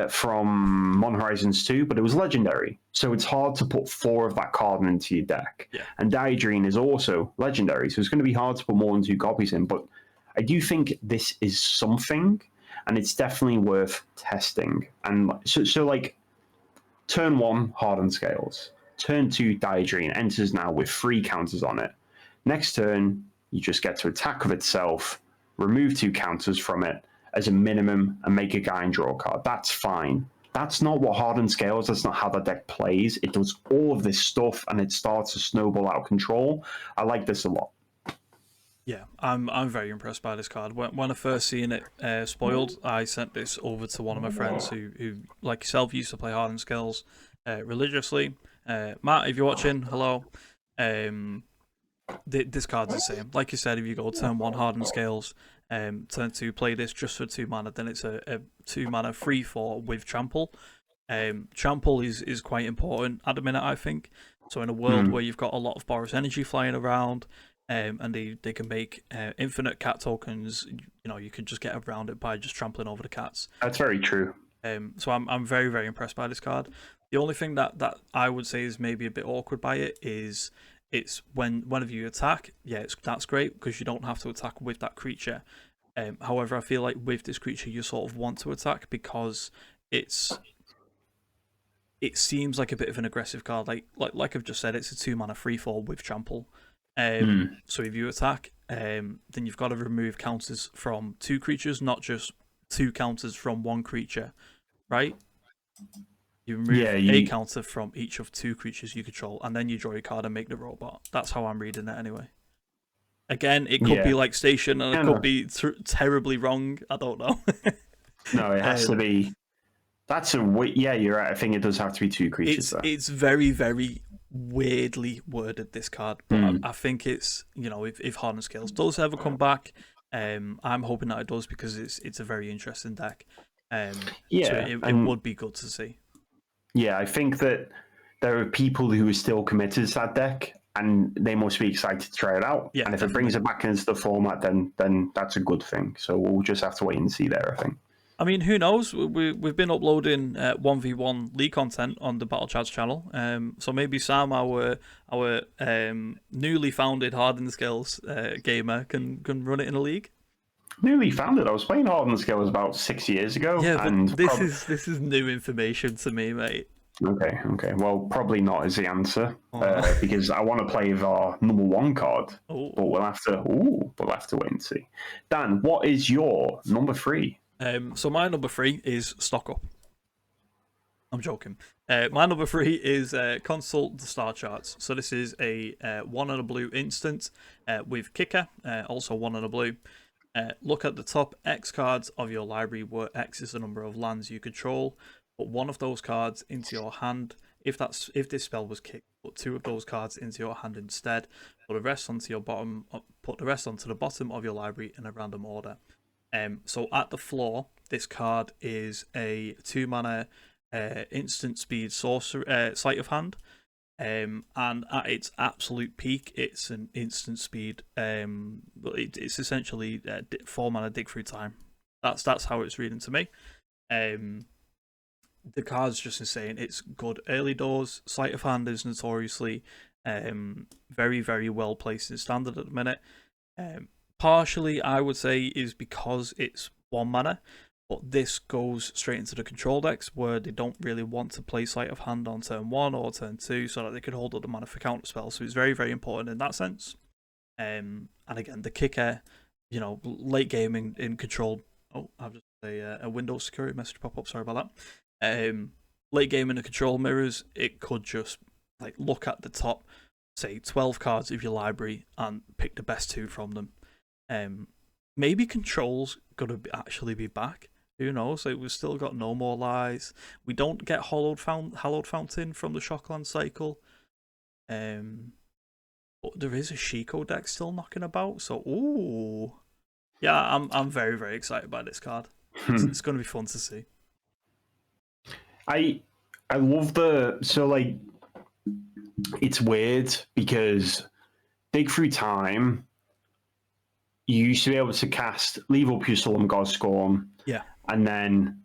from Mon Horizons 2, but it was legendary. So it's hard to put 4 of that card into your deck. Yeah. And Diade is also legendary, so it's going to be hard to put more than 2 copies in. But I do think this is something, and it's definitely worth testing. And so like, turn 1, hardened scales. Turn 2, Diade enters now with 3 counters on it. Next turn, you just get to attack with itself, remove 2 counters from it as a minimum, and make a guy and draw a card. That's fine. That's not what hardened scales. That's not how the deck plays. It does all of this stuff, and it starts to snowball out of control. I like this a lot. Yeah, I'm very impressed by this card. When I first seen it spoiled, I sent this over to one of my friends who like yourself, used to play hardened scales religiously. Matt, if you're watching, hello. This card's insane. Like you said, if you go turn 1 hardened scales, turn 2 play this just for 2 mana, then it's a 2 mana 3/4 with trample. Trample is quite important at the minute, I think. So in a world where you've got a lot of Boros energy flying around, and they can make infinite cat tokens, you can just get around it by just trampling over the cats. That's very true. So I'm very, very impressed by this card. The only thing that I would say is maybe a bit awkward by it is it's whenever you attack, that's great because you don't have to attack with that creature. However, I feel like with this creature you sort of want to attack because it seems like a bit of an aggressive card. Like I've just said, it's a 2 mana 3/4 with trample. So if you attack, then you've got to remove counters from 2 creatures, not just 2 counters from 1 creature, right? You remove a counter from each of 2 creatures you control, and then you draw your card and make the robot. That's how I'm reading it anyway. Again, it could be like Station, and it could be terribly wrong. I don't know. No, it has to be. You're right. I think it does have to be 2 creatures. It's very, very weirdly worded, this card, but I think it's, if hardened scales does ever come back, I'm hoping that it does because it's a very interesting deck. So it would be good to see. Yeah, I think that there are people who are still committed to that deck, and they must be excited to try it out. Yeah, and if it brings it back into the format, then that's a good thing. So we'll just have to wait and see there, I think. I mean, who knows? We've been uploading 1v1 League content on the battlechads channel. So maybe Sam, our newly founded hardened scales gamer, can run it in a league. Newly founded. I was playing hardened scales about 6 years ago. Yeah, but this is new information to me, mate. Okay. Well, probably not is the answer because I want to play with our number 1 card. Oh. But we'll have to wait and see. Dan, what is your number 3? So my number 3 is Stock Up. I'm joking. My number 3 is Consult the Star Charts. So this is a 1 and a blue instant with Kicker, also 1 and a blue. Look at the top X cards of your library, where X is the number of lands you control. Put 1 of those cards into your hand. If this spell was kicked, put 2 of those cards into your hand instead. Put the rest onto the bottom of your library in a random order. So at the floor, this card is a 2 mana instant speed sorcerer, sleight of hand. And at its absolute peak, it's an instant speed. It's essentially 4 mana dig through time. That's how it's reading to me. The card's just insane. It's good early doors. Sleight of hand is notoriously very, very well placed in standard at the minute. Partially, I would say, is because it's 1 mana, but this goes straight into the control decks where they don't really want to play Sleight of Hand on turn 1 or turn 2 so that they could hold up the mana for counter spells. So it's very, very important in that sense. And again, the Kicker, late game in control. Oh, I've just a Windows security message pop up. Sorry about that. Late game in the control mirrors, it could just look at the top, say 12 cards of your library and pick the best 2 from them. Maybe control's gonna actually be back. Who knows? We've still got No More Lies. We don't get Hallowed Fountain from the Shockland cycle. But there is a Shiko deck still knocking about, so ooh, yeah, I'm very very excited by this card. It's going to be fun to see. I love like it's weird because Dig Through Time, you used to be able to cast leave up your Solemn God Scorn, yeah, and then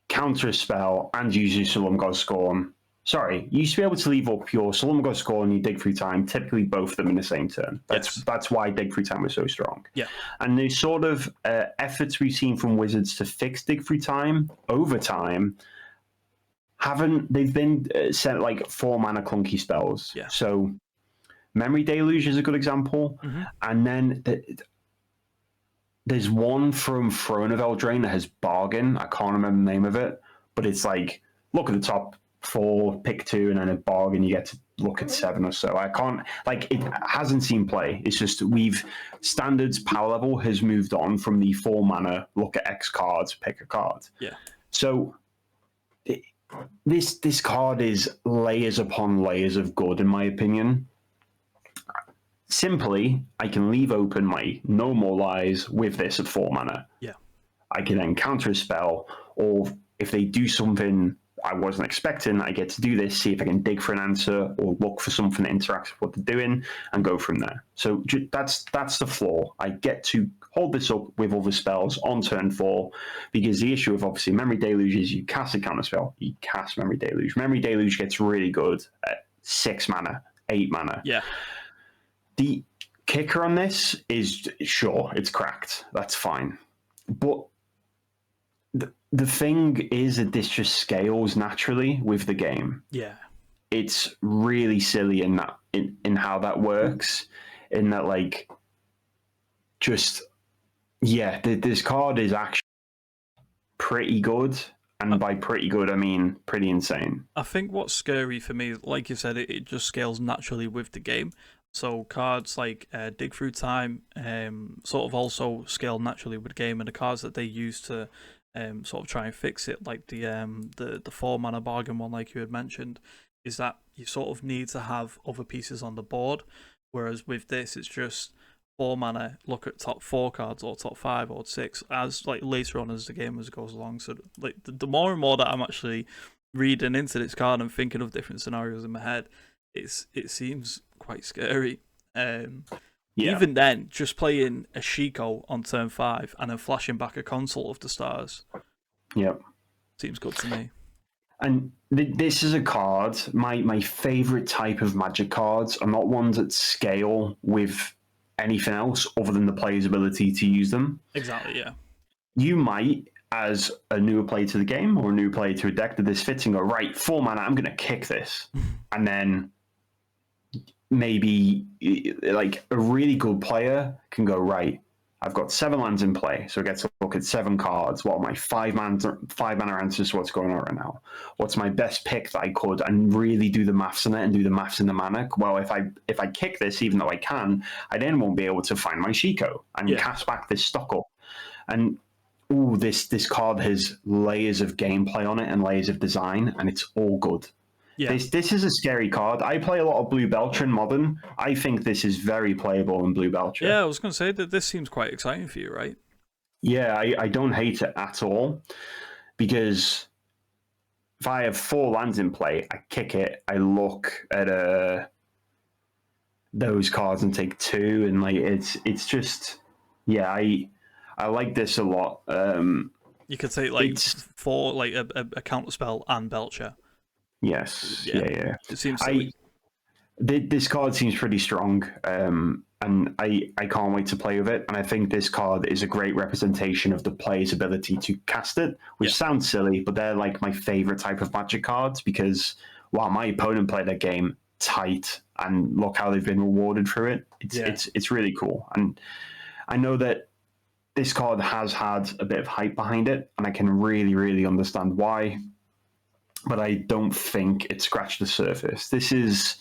counter a spell and use your Solemn God Scorn. Sorry, you used to be able to leave up your Solemn God Scorn and your Dig Through Time, typically both of them in the same turn. That's why Dig Through Time was so strong. Yeah. And the sort of efforts we've seen from Wizards to fix Dig Through Time over time they've been sent like 4 mana clunky spells. Yeah. So Memory Deluge is a good example. Mm-hmm. And then there's one from Throne of Eldraine that has Bargain. I can't remember the name of it, but it's like, look at the top 4, pick 2, and then a bargain, you get to look at 7 or so. I can't, like, it hasn't seen play. It's just standards power level has moved on from the 4 mana, look at X cards, pick a card. Yeah. So this card is layers upon layers of good, in my opinion. Simply, I can leave open my No More Lies with this at 4 mana. Yeah. I can then counter a spell, or if they do something I wasn't expecting, I get to do this, see if I can dig for an answer or look for something that interacts with what they're doing and go from there. So that's the flaw. I get to hold this up with other spells on turn 4, because the issue of obviously Memory Deluge is you cast a counter spell, you cast Memory Deluge. Memory Deluge gets really good at 6 mana, 8 mana. Yeah. The kicker on this is, sure, it's cracked. That's fine. But the thing is that this just scales naturally with the game. Yeah. It's really silly in how that works. In that, like, just, yeah, this card is actually pretty good. And by pretty good, I mean pretty insane. I think what's scary for me, like you said, it just scales naturally with the game. So cards like Dig Through Time sort of also scale naturally with the game, and the cards that they use to sort of try and fix it, like the 4 mana bargain one, like you had mentioned, is that you sort of need to have other pieces on the board. Whereas with this, it's just 4 mana, look at top 4 cards or top 5 or 6 as like later on as the game goes along. So like the more and more that I'm actually reading into this card and thinking of different scenarios in my head, it seems quite scary. Even then, just playing a Shiko on turn 5 and then flashing back a Consult of the Stars. Yep. Seems good to me. And this is a card, my favourite type of Magic cards are not ones that scale with anything else other than the player's ability to use them. Exactly, yeah. You might, as a newer player to the game or a new player to a deck that this fits, and go, right, 4 mana, I'm going to kick this. And then maybe like a really good player can go, right, I've got 7 lands in play, so I get to look at 7 cards. What are my 5 mana answers to what's going on right now? What's my best pick that I could, and really do the maths on it and do the maths in the mana? Well, if I kick this, even though I can, I then won't be able to find my Shiko and cast back this stock up. And this card has layers of gameplay on it and layers of design, and it's all good. Yeah. This is a scary card. I play a lot of Blue Belcher in Modern. I think this is very playable in Blue Belcher. Yeah, I was going to say that this seems quite exciting for you, right? Yeah, I don't hate it at all, because if I have 4 lands in play, I kick it, I look at those cards and take 2, and like it's just, yeah, I like this a lot. You could say like 4, like a counter spell and Belcher. Yes, yeah. It seems silly. This card seems pretty strong, and I can't wait to play with it. And I think this card is a great representation of the player's ability to cast it, which sounds silly, but they're like my favorite type of Magic cards, because while my opponent played their game tight, and look how they've been rewarded for it, it's really cool. And I know that this card has had a bit of hype behind it, and I can really, really understand why. But I don't think it scratched the surface. This is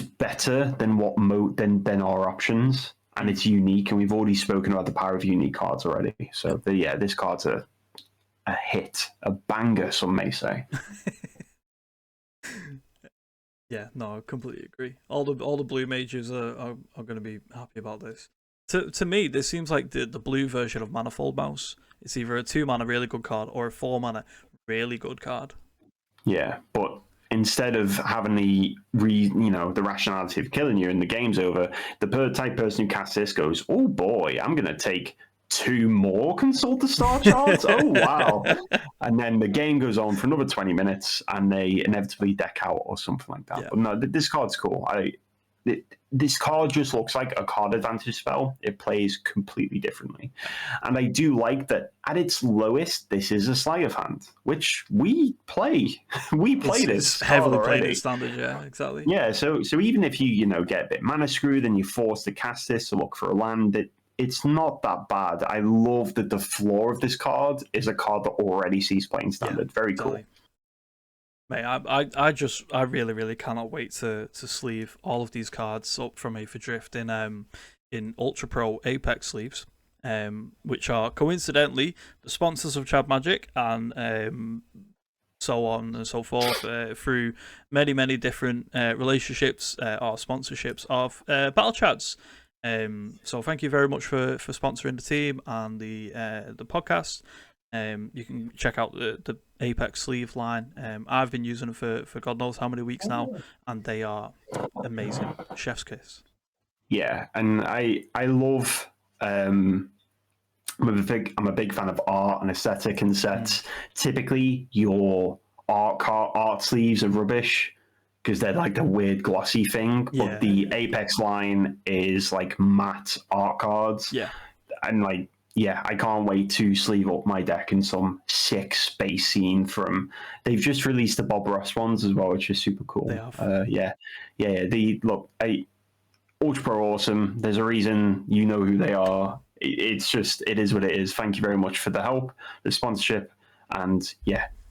better than than our options, and it's unique. And we've already spoken about the power of unique cards already. So this card's a hit, a banger, some may say. Yeah, no, I completely agree. All the blue mages are going to be happy about this. To me, this seems like the blue version of Manifold Mouse. It's either a 2-mana really good card or a 4-mana really good card. Yeah, but instead of having the the rationality of killing you and the game's over, the type person who casts this goes, oh boy, I'm going to take 2 more Consult the Star Charts? Oh, wow. And then the game goes on for another 20 minutes and they inevitably deck out or something like that. Yeah. But no, this card's cool. This card just looks like a card advantage spell. It plays completely differently. And I do like that at its lowest, this is a sleight of hand, which we play. We play this heavily played in standard, yeah, exactly. Yeah, so even if you get a bit mana screwed and you're forced to cast this to look for a land, it's not that bad. I love that the floor of this card is a card that already sees playing standard. Very exactly. Cool. Mate, I really cannot wait to sleeve all of these cards up from Aether Drift in UltraPRO Apex sleeves, which are coincidentally the sponsors of Chad Magic and so on and so forth through many different relationships or sponsorships of battlechads. So thank you very much for sponsoring the team and the podcast. You can check out the Apex sleeve line. I've been using them for God knows how many weeks now, and they are amazing. Chef's kiss. Yeah, and I love. I'm a big fan of art and aesthetic in sets. Typically, your art sleeves are rubbish because they're like the weird glossy thing. But the Apex line is like matte art cards. Yeah, and like. Yeah, I can't wait to sleeve up my deck in some sick space scene from. They've just released the Bob Ross ones as well, which is super cool. They have. Yeah. UltraPRO awesome. There's a reason you know who they are. It is what it is. Thank you very much for the help, the sponsorship, and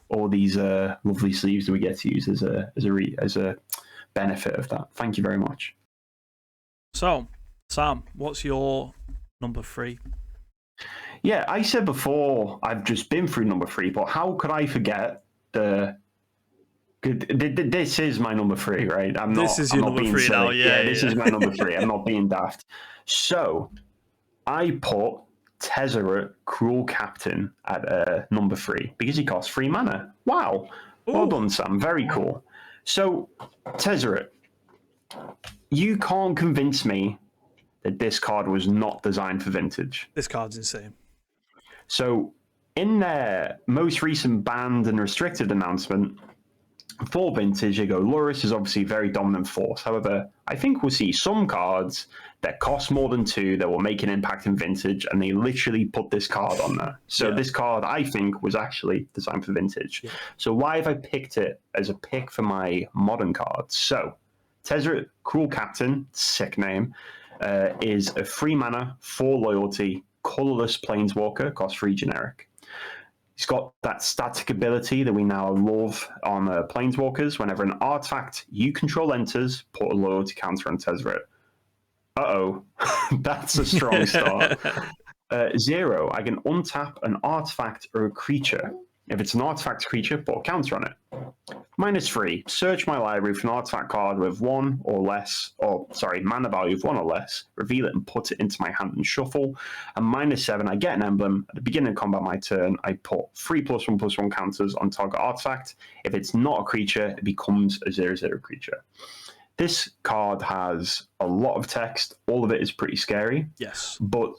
all these lovely sleeves that we get to use as a benefit of that. Thank you very much. So, Sam, what's your number 3? Yeah, I said before I've just been through number 3, but how could I forget this is my number 3, right? This is your number 3 now, this is my number 3. I'm not being daft. So I put Tesar, Cruel Captain, at number 3 because he costs 3 mana. Wow. Ooh. Well done, Sam. Very cool. So, Tesar, you can't convince me that this card was not designed for Vintage. This card's insane. So, in their most recent banned and restricted announcement for Vintage, they go, Lurrus is obviously a very dominant force. However, I think we'll see some cards that cost more than 2 that will make an impact in Vintage, and they literally put this card on there. So this card, I think, was actually designed for Vintage. Yeah. So why have I picked it as a pick for my modern cards? So, Tesar, Cruel Captain, sick name, is a 3 mana, 4 loyalty, colorless planeswalker, cost 3 generic. He's got that static ability that we now love on planeswalkers. Whenever an artifact you control enters, put a loyalty counter on Tesar. That's a strong start. 0, I can untap an artifact or a creature. If it's an artifact creature, put a counter on it. -3, search my library for an artifact card with mana value of 1 or less, reveal it and put it into my hand and shuffle. And -7, I get an emblem. At the beginning of combat my turn, I put 3+1/+1 counters on target artifact. If it's not a creature, it becomes a 0/0 creature. This card has a lot of text. All of it is pretty scary. Yes. But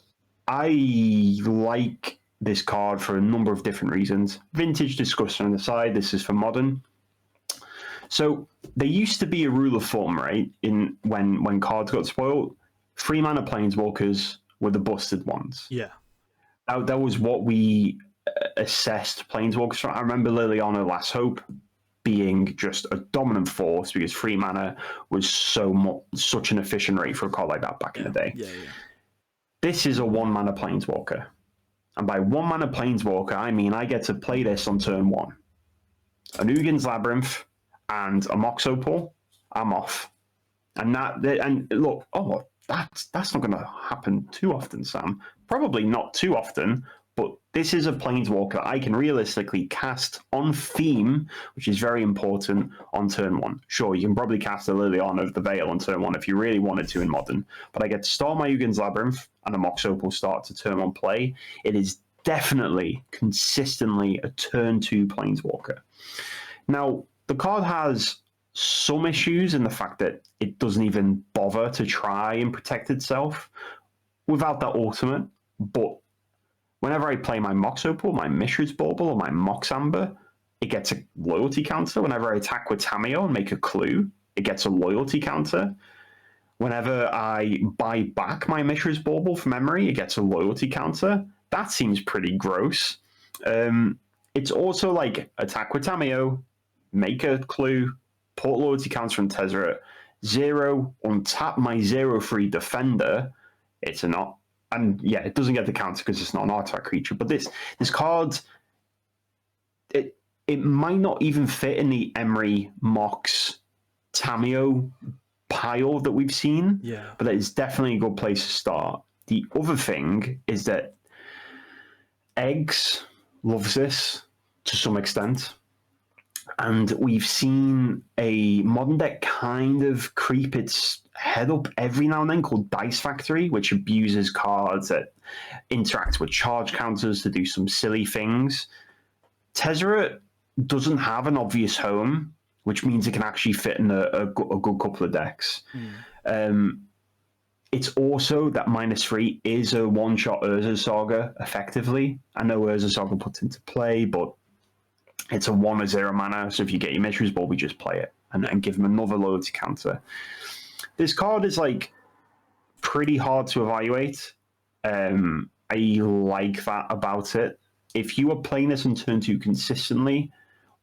I like this card for a number of different reasons. Vintage discussion on the side, this is for modern. So there used to be a rule of thumb, right? In when cards got spoiled, 3 mana planeswalkers were the busted ones. Yeah. That was what we assessed planeswalkers from. I remember Liliana Last Hope being just a dominant force because 3 mana was such an efficient rate for a card like that back in the day. Yeah. This is a 1 mana planeswalker. And by 1 mana planeswalker, I mean I get to play this on turn 1. An Ugin's Labyrinth and a Mox Opal, I'm off. And look, that's not going to happen too often, Sam. Probably not too often, but this is a planeswalker I can realistically cast on theme, which is very important on turn 1. Sure, you can probably cast a Liliana of the Veil on turn 1 if you really wanted to in Modern, but I get to start my Ugin's Labyrinth and a Mox Opal start to turn 1 play. It is definitely, consistently a turn 2 planeswalker. Now, the card has some issues in the fact that it doesn't even bother to try and protect itself without that ultimate, but whenever I play my Mox Opal, my Mishra's Bauble, or my Mox Amber, it gets a loyalty counter. Whenever I attack with Tamiyo and make a clue, it gets a loyalty counter. Whenever I buy back my Mishra's Bauble from memory, it gets a loyalty counter. That seems pretty gross. It's also like attack with Tamiyo, make a clue, put loyalty counter from Tesar, 0, untap my 0/3 defender. It's a not. And yeah, it doesn't get the counter because it's not an artifact creature. But this card, it might not even fit in the Emery Mox Tamiyo pile that we've seen. Yeah. But it's definitely a good place to start. The other thing is that Eggs loves this to some extent. And we've seen a Modern deck kind of creep its head up every now and then called Dice Factory, which abuses cards that interact with charge counters to do some silly things. Tesar doesn't have an obvious home, which means it can actually fit in a good couple of decks. It's also that -3 is a one-shot Urza Saga, effectively. I know Urza Saga puts into play, but it's a 1 or 0 mana, so if you get your Mishra's Ball, we just play it and give them another loyalty counter. This card is like pretty hard to evaluate. I like that about it. If you are playing this on turn 2 consistently,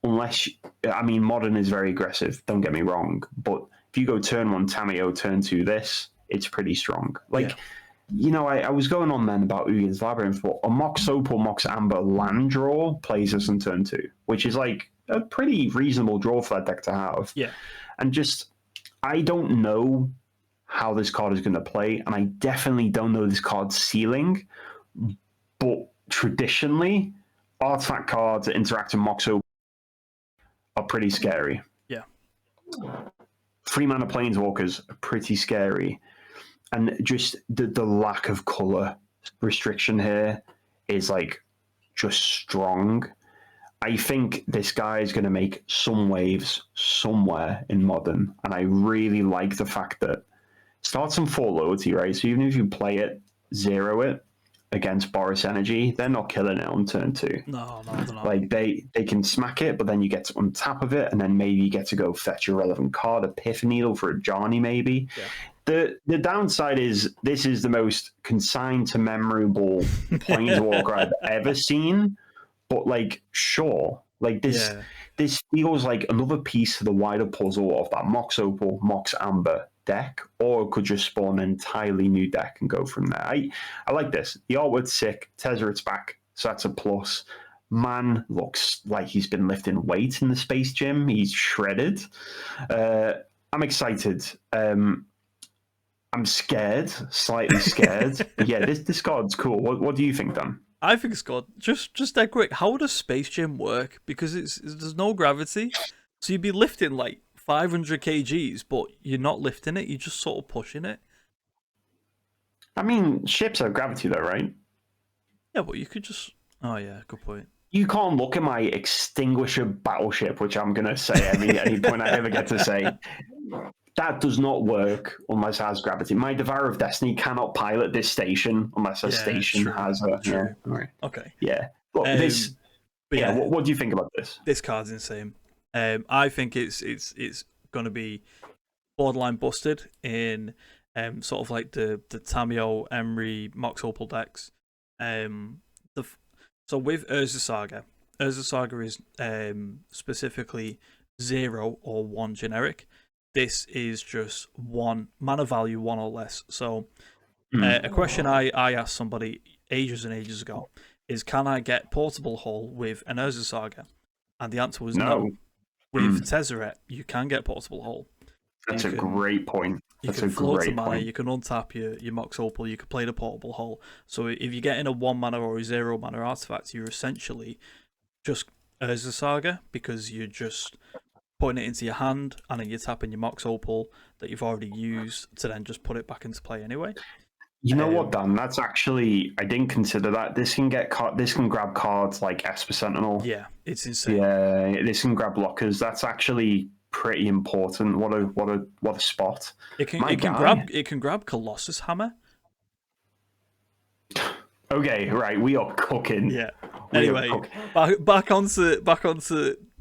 Modern is very aggressive, don't get me wrong, but if you go turn 1 Tamiyo, turn 2 this, it's pretty strong. I was going on then about Ugin's Labyrinth, but a Mox Opal, Mox Amber land draw plays us on turn 2, which is like a pretty reasonable draw for that deck to have. Yeah. And I don't know how this card is going to play, and I definitely don't know this card's ceiling, but traditionally, artifact cards that interact with Mox Opal are pretty scary. Yeah. 3-mana Planeswalkers are pretty scary. And just the lack of color restriction here is like just strong. I think this guy is going to make some waves somewhere in Modern, and I really like the fact that it starts on 4 loyalty, right? So even if you play it, 0 it against Boris Energy, they're not killing it on turn 2. No, they're not. Like they can smack it, but then you get to untap of it, and then maybe you get to go fetch a relevant card, a Epiphany Needle for a Johnny, maybe. Yeah. The downside is this is the most consigned to memorable Planeswalker I've ever seen. But sure, this feels like another piece to the wider puzzle of that Mox Opal, Mox Amber deck, or it could just spawn an entirely new deck and go from there. I like this. The artwork's sick. Tezzer's back, so that's a plus. Man looks like he's been lifting weights in the space gym. He's shredded. I'm excited. I'm scared, slightly scared. But yeah, this card's cool. What do you think, Dan? I think it's good. Just that quick. How would a space gym work? Because there's no gravity, so you'd be lifting like 500 kgs, but you're not lifting it. You're just sort of pushing it. I mean, ships have gravity though, right? Yeah, but you could just. Oh yeah, good point. You can't look at my Extinguisher battleship, which I'm gonna say any point I ever get to say. That does not work unless it has gravity. My Devourer of Destiny cannot pilot this station unless a station has a. True. Yeah, all right. Okay. Yeah. Look, this. Yeah. What do you think about this? This card's insane. I think it's going to be borderline busted in sort of like the Tamiyo, Emery, Mox Opal decks. So with Urza Saga is specifically 0 or 1 generic. This is just 1 mana value, 1 or less. So a question I asked somebody ages and ages ago is, can I get Portable Hull with an Urza Saga? And the answer was no. With Tezzeret, you can get Portable Hull. That's a great point. You can float a mana, you can untap your Mox Opal, you can play the Portable Hull. So if you're getting a 1 mana or a 0 mana artifact, you're essentially just Urza Saga, because you're just putting it into your hand and then you're tapping your Mox Opal that you've already used to then just put it back into play anyway. You know what, Dan? That's actually, I didn't consider that. This can grab cards like Esper Sentinel. Yeah, it's insane. Yeah, this can grab blockers. That's actually pretty important. What a spot. It can grab Colossus Hammer. Okay, right, we are cooking. Yeah. Anyway, back onto the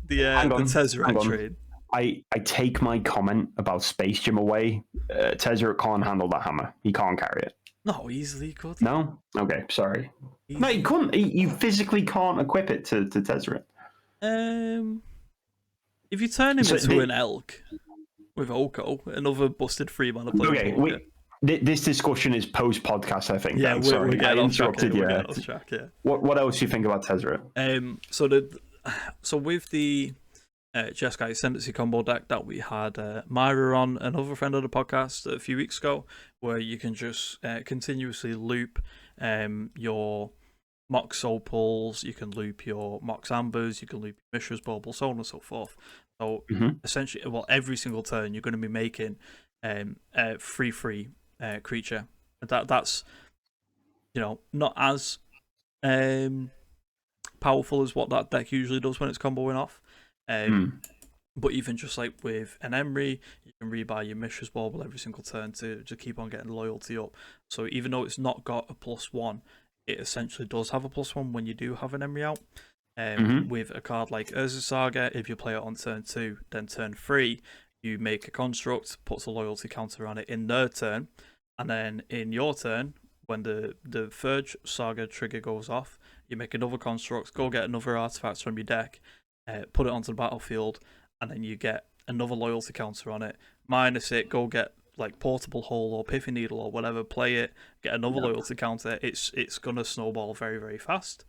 Tesar trade. I take my comment about Space Gym away. Tesar can't handle that hammer. He can't carry it. No, easily he could. No? Okay, sorry. No, he couldn't. You physically can't equip it to Tesar. If you turn him into an elk with Oko, another busted 3-mana player. Okay, this discussion is post-podcast, I think. Yeah, we're getting off track. Yeah. What else do you think about Tesar? So with the Jeskai Ascendancy combo deck that we had Myra on, another friend of the podcast, a few weeks ago, where you can just continuously loop your Mox Opals, you can loop your Mox Ambers, you can loop your Mishra's Bauble, so on and so forth. So essentially, every single turn you're going to be making a 3/3 creature. That's not as powerful as what that deck usually does when it's comboing off. But even just like with an Emery, you can rebuy your Mishra's Bauble every single turn to keep on getting loyalty up. So even though it's not got a +1, it essentially does have a +1 when you do have an Emery out. With a card like Urza Saga, if you play it on turn 2, then turn 3, you make a construct, puts a loyalty counter on it in their turn, and then in your turn, when the third Saga trigger goes off, you make another construct, go get another artifact from your deck, put it onto the battlefield, and then you get another loyalty counter on it, minus it, go get like Portable Hull or Pithy Needle or whatever, play it, get another loyalty counter. It's gonna snowball very, very fast.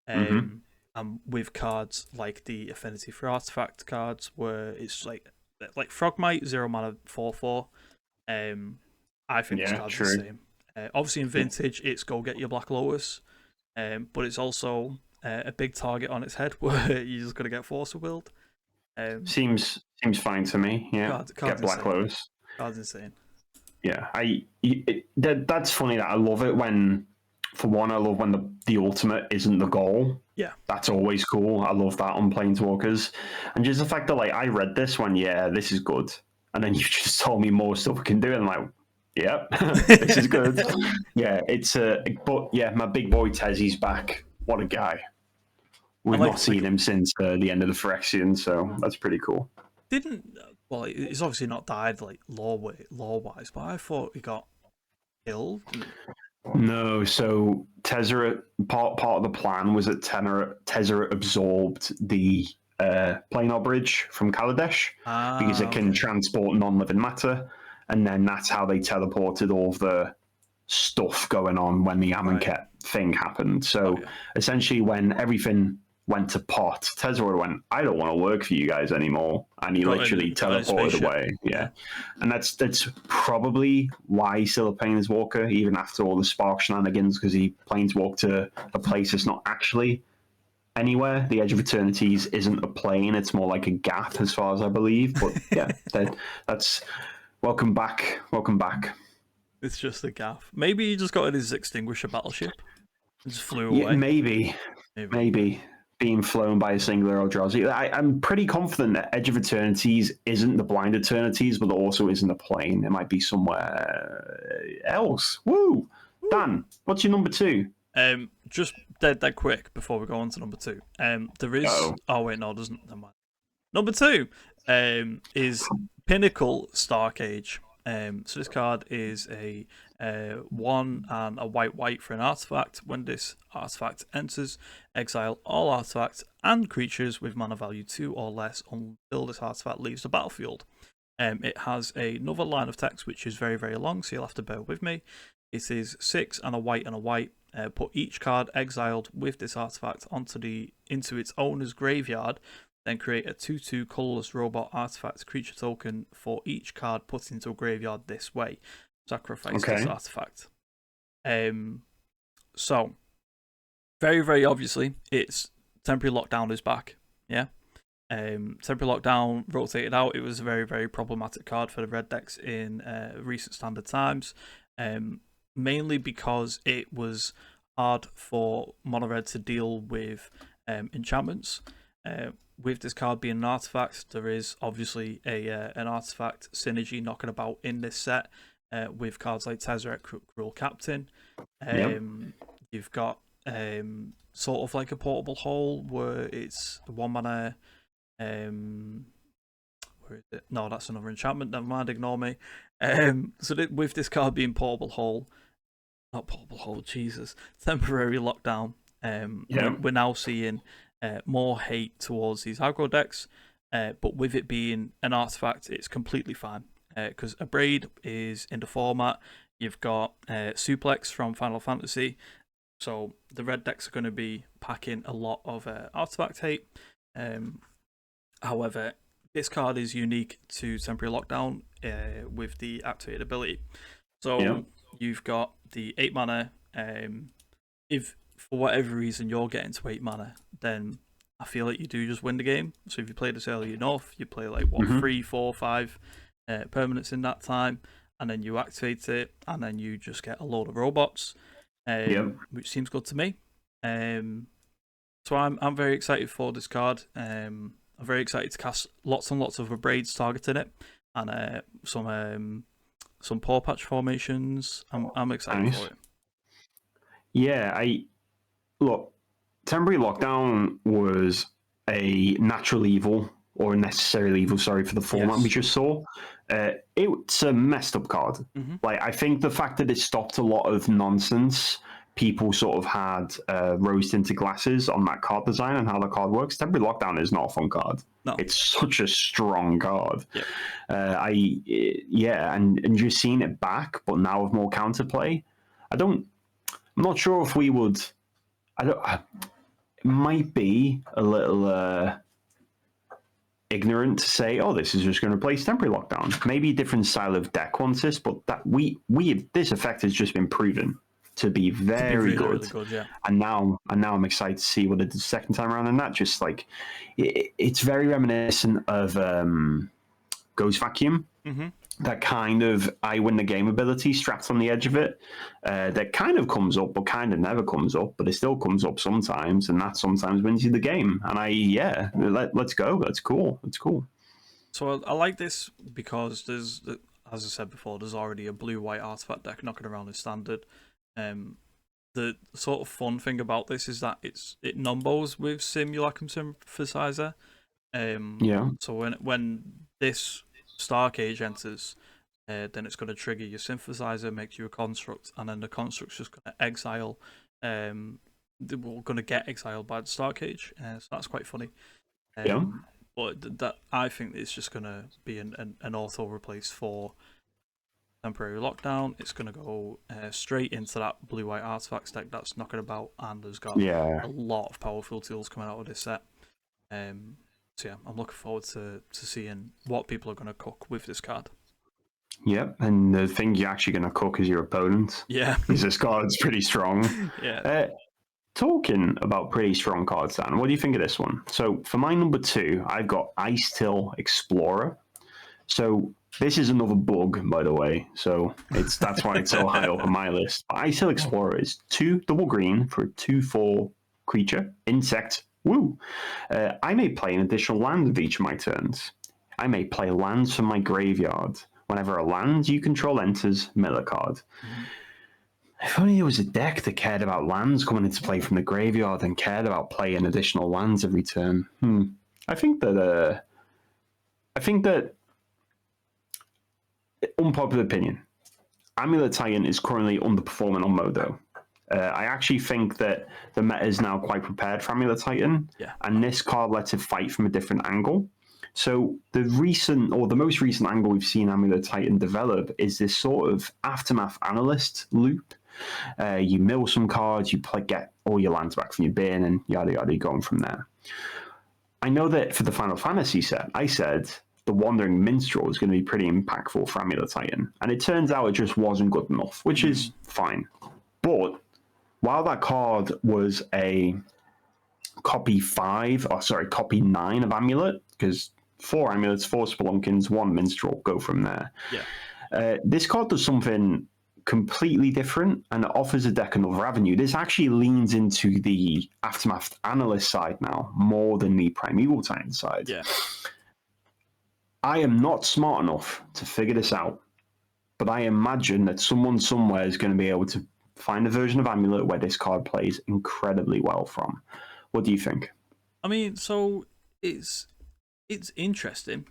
And with cards like the Affinity for Artifact cards, where it's like Frogmite, 0 mana 4/4. I think this card's the same. Obviously in Vintage, it's go get your Black Lotus, but it's also a big target on its head where you're just gonna get Force of Willed. Seems fine to me. Yeah, get Black Lotus. Card's insane. Yeah, that's funny. That I love it when, for one, I love when the ultimate isn't the goal. Yeah, that's always cool. I love that on Planeswalkers, and just the fact that like I read this one, this is good, and then you just told me more stuff we can do, and I'm like, yep, this is good. Yeah, it's but yeah, my big boy Tezzy's back. What a guy. We've not seen him since the end of the Phyrexian, so that's pretty cool. Well, it's obviously not died like lore-wise, but I thought he got killed. No, so Tesar, part of the plan was that Tesar absorbed the Planar Bridge from Kaladesh because it can transport non-living matter, and then that's how they teleported all of the stuff going on when the Amonkhet thing happened. So essentially, when everything went to pot, Tesar went, I don't want to work for you guys anymore, and he literally teleported away. Yeah, and that's probably why he's still a Planeswalker even after all the Spark shenanigans, because he planeswalked to a place that's not actually anywhere. The Edge of Eternities isn't a plane; it's more like a gap, as far as I believe. But yeah, that's welcome back. It's just a gaff. Maybe he just got in his Extinguisher battleship and just flew away. Yeah, maybe. Being flown by a singular Eldrazi. I'm pretty confident that Edge of Eternities isn't the Blind Eternities, but also isn't a plane. It might be somewhere else. Woo! Dan, what's your number 2? Just dead quick before we go on to number 2. There is. Oh wait, no, doesn't. Never mind. Number 2 is Pinnacle Starcage. So this card is a 1 and a white for an artifact. When this artifact enters, exile all artifacts and creatures with mana value 2 or less until this artifact leaves the battlefield. It has another line of text which is very, very long, so you'll have to bear with me. It is 6 and a white. Put each card exiled with this artifact into its owner's graveyard Then create a 2/2 colorless robot artifact creature token for each card put into a graveyard this way. Sacrifice this artifact. So, very, very obviously, it's Temporary Lockdown is back. Yeah. Temporary Lockdown rotated out. It was a very, very problematic card for the red decks in recent standard times. Mainly because it was hard for mono red to deal with enchantments. With this card being an artifact, there is obviously an artifact synergy knocking about in this set with cards like Tesar, Cruel Captain. You've got sort of like a portable hole where it's 1 mana. Where is it? No, that's another enchantment. Never mind, ignore me. So with this card being portable hole, not portable hole, Jesus, temporary lockdown. We're now seeing more hate towards these aggro decks, but with it being an artifact, it's completely fine. Because Abrade is in the format. You've got Suplex from Final Fantasy, so the red decks are going to be packing a lot of artifact hate. However, this card is unique to Temporary Lockdown with the activated ability. So you've got the 8 mana. If for whatever reason you're getting to 8 mana, then I feel like you do just win the game. So if you play this early enough, you play like 3, 4, 5 permanents in that time, and then you activate it, and then you just get a load of robots, which seems good to me. So I'm very excited for this card. I'm very excited to cast lots and lots of Abrades targeting it, and some paw patch formations. I'm excited for it. Yeah, look, Temporary Lockdown was a natural evil, or a necessary evil, sorry, for the format we just saw. It's a messed up card. Like, I think the fact that it stopped a lot of nonsense people sort of had rose-tinted glasses on that card design and how the card works. Temporary Lockdown is not a fun card. No. It's such a strong card. And just seeing it back, but now with more counterplay, I'm not sure if we would. It might be a little ignorant to say, oh, this is just going to replace Temporary Lockdown. Maybe a different style of deck wants this, but that this effect has just been proven to be very good. Really good, yeah. And now I'm excited to see what it does second time around. And that just like it's very reminiscent of Ghost Vacuum. That kind of I win the game ability strapped on the edge of it. That kind of comes up, but kind of never comes up, but it still comes up sometimes, and that sometimes wins you the game. And let's go. That's cool. That's cool. So I like this because there's, as I said before, there's already a blue-white artifact deck knocking around in standard. The sort of fun thing about this is that it numbers with Simulacrum Symphysizer. So when this Star Cage enters, then it's going to trigger your Synthesizer, make you a construct, and then the construct's just going to exile. We're going to get exiled by the Star Cage, so that's quite funny. But that I think it's just going to be an auto replace for Temporary Lockdown. It's going to go straight into that blue-white artifacts deck that's knocking about, and there's got a lot of powerful tools coming out of this set. So yeah, I'm looking forward to seeing what people are going to cook with this card. Yep, and the thing you're actually going to cook is your opponent. Yeah. Because this card's pretty strong. Talking about pretty strong cards, Dan, what do you think of this one? So for my number 2, I've got Ice-Till Explorer. So this is another bug, by the way. So that's why it's so high up on my list. Ice-Till Explorer is 2 double green for a 2/4 creature, insect. Woo! I may play an additional land with each of my turns. I may play lands from my graveyard. Whenever a land you control enters, mill a card. If only there was a deck that cared about lands coming into play from the graveyard and cared about playing additional lands every turn. I think that unpopular opinion, Amulet Titan is currently underperforming on Modo. I actually think that the meta is now quite prepared for Amulet Titan, and this card lets it fight from a different angle. So the most recent angle we've seen Amulet Titan develop is this sort of aftermath analyst loop. You mill some cards, you get all your lands back from your bin, and yada yada, going from there. I know that for the Final Fantasy set, I said the Wandering Minstrel is going to be pretty impactful for Amulet Titan, and it turns out it just wasn't good enough, which is fine. But while that card was a copy 9 of Amulet, because 4 Amulets, 4 Spelunkins, 1 Minstrel, go from there. Yeah. This card does something completely different and it offers a deck another avenue. This actually leans into the Aftermath Analyst side now more than the Primeval Titan side. Yeah. I am not smart enough to figure this out, but I imagine that someone somewhere is going to be able to find a version of Amulet where this card plays incredibly well from. What do you think? I mean, so it's interesting.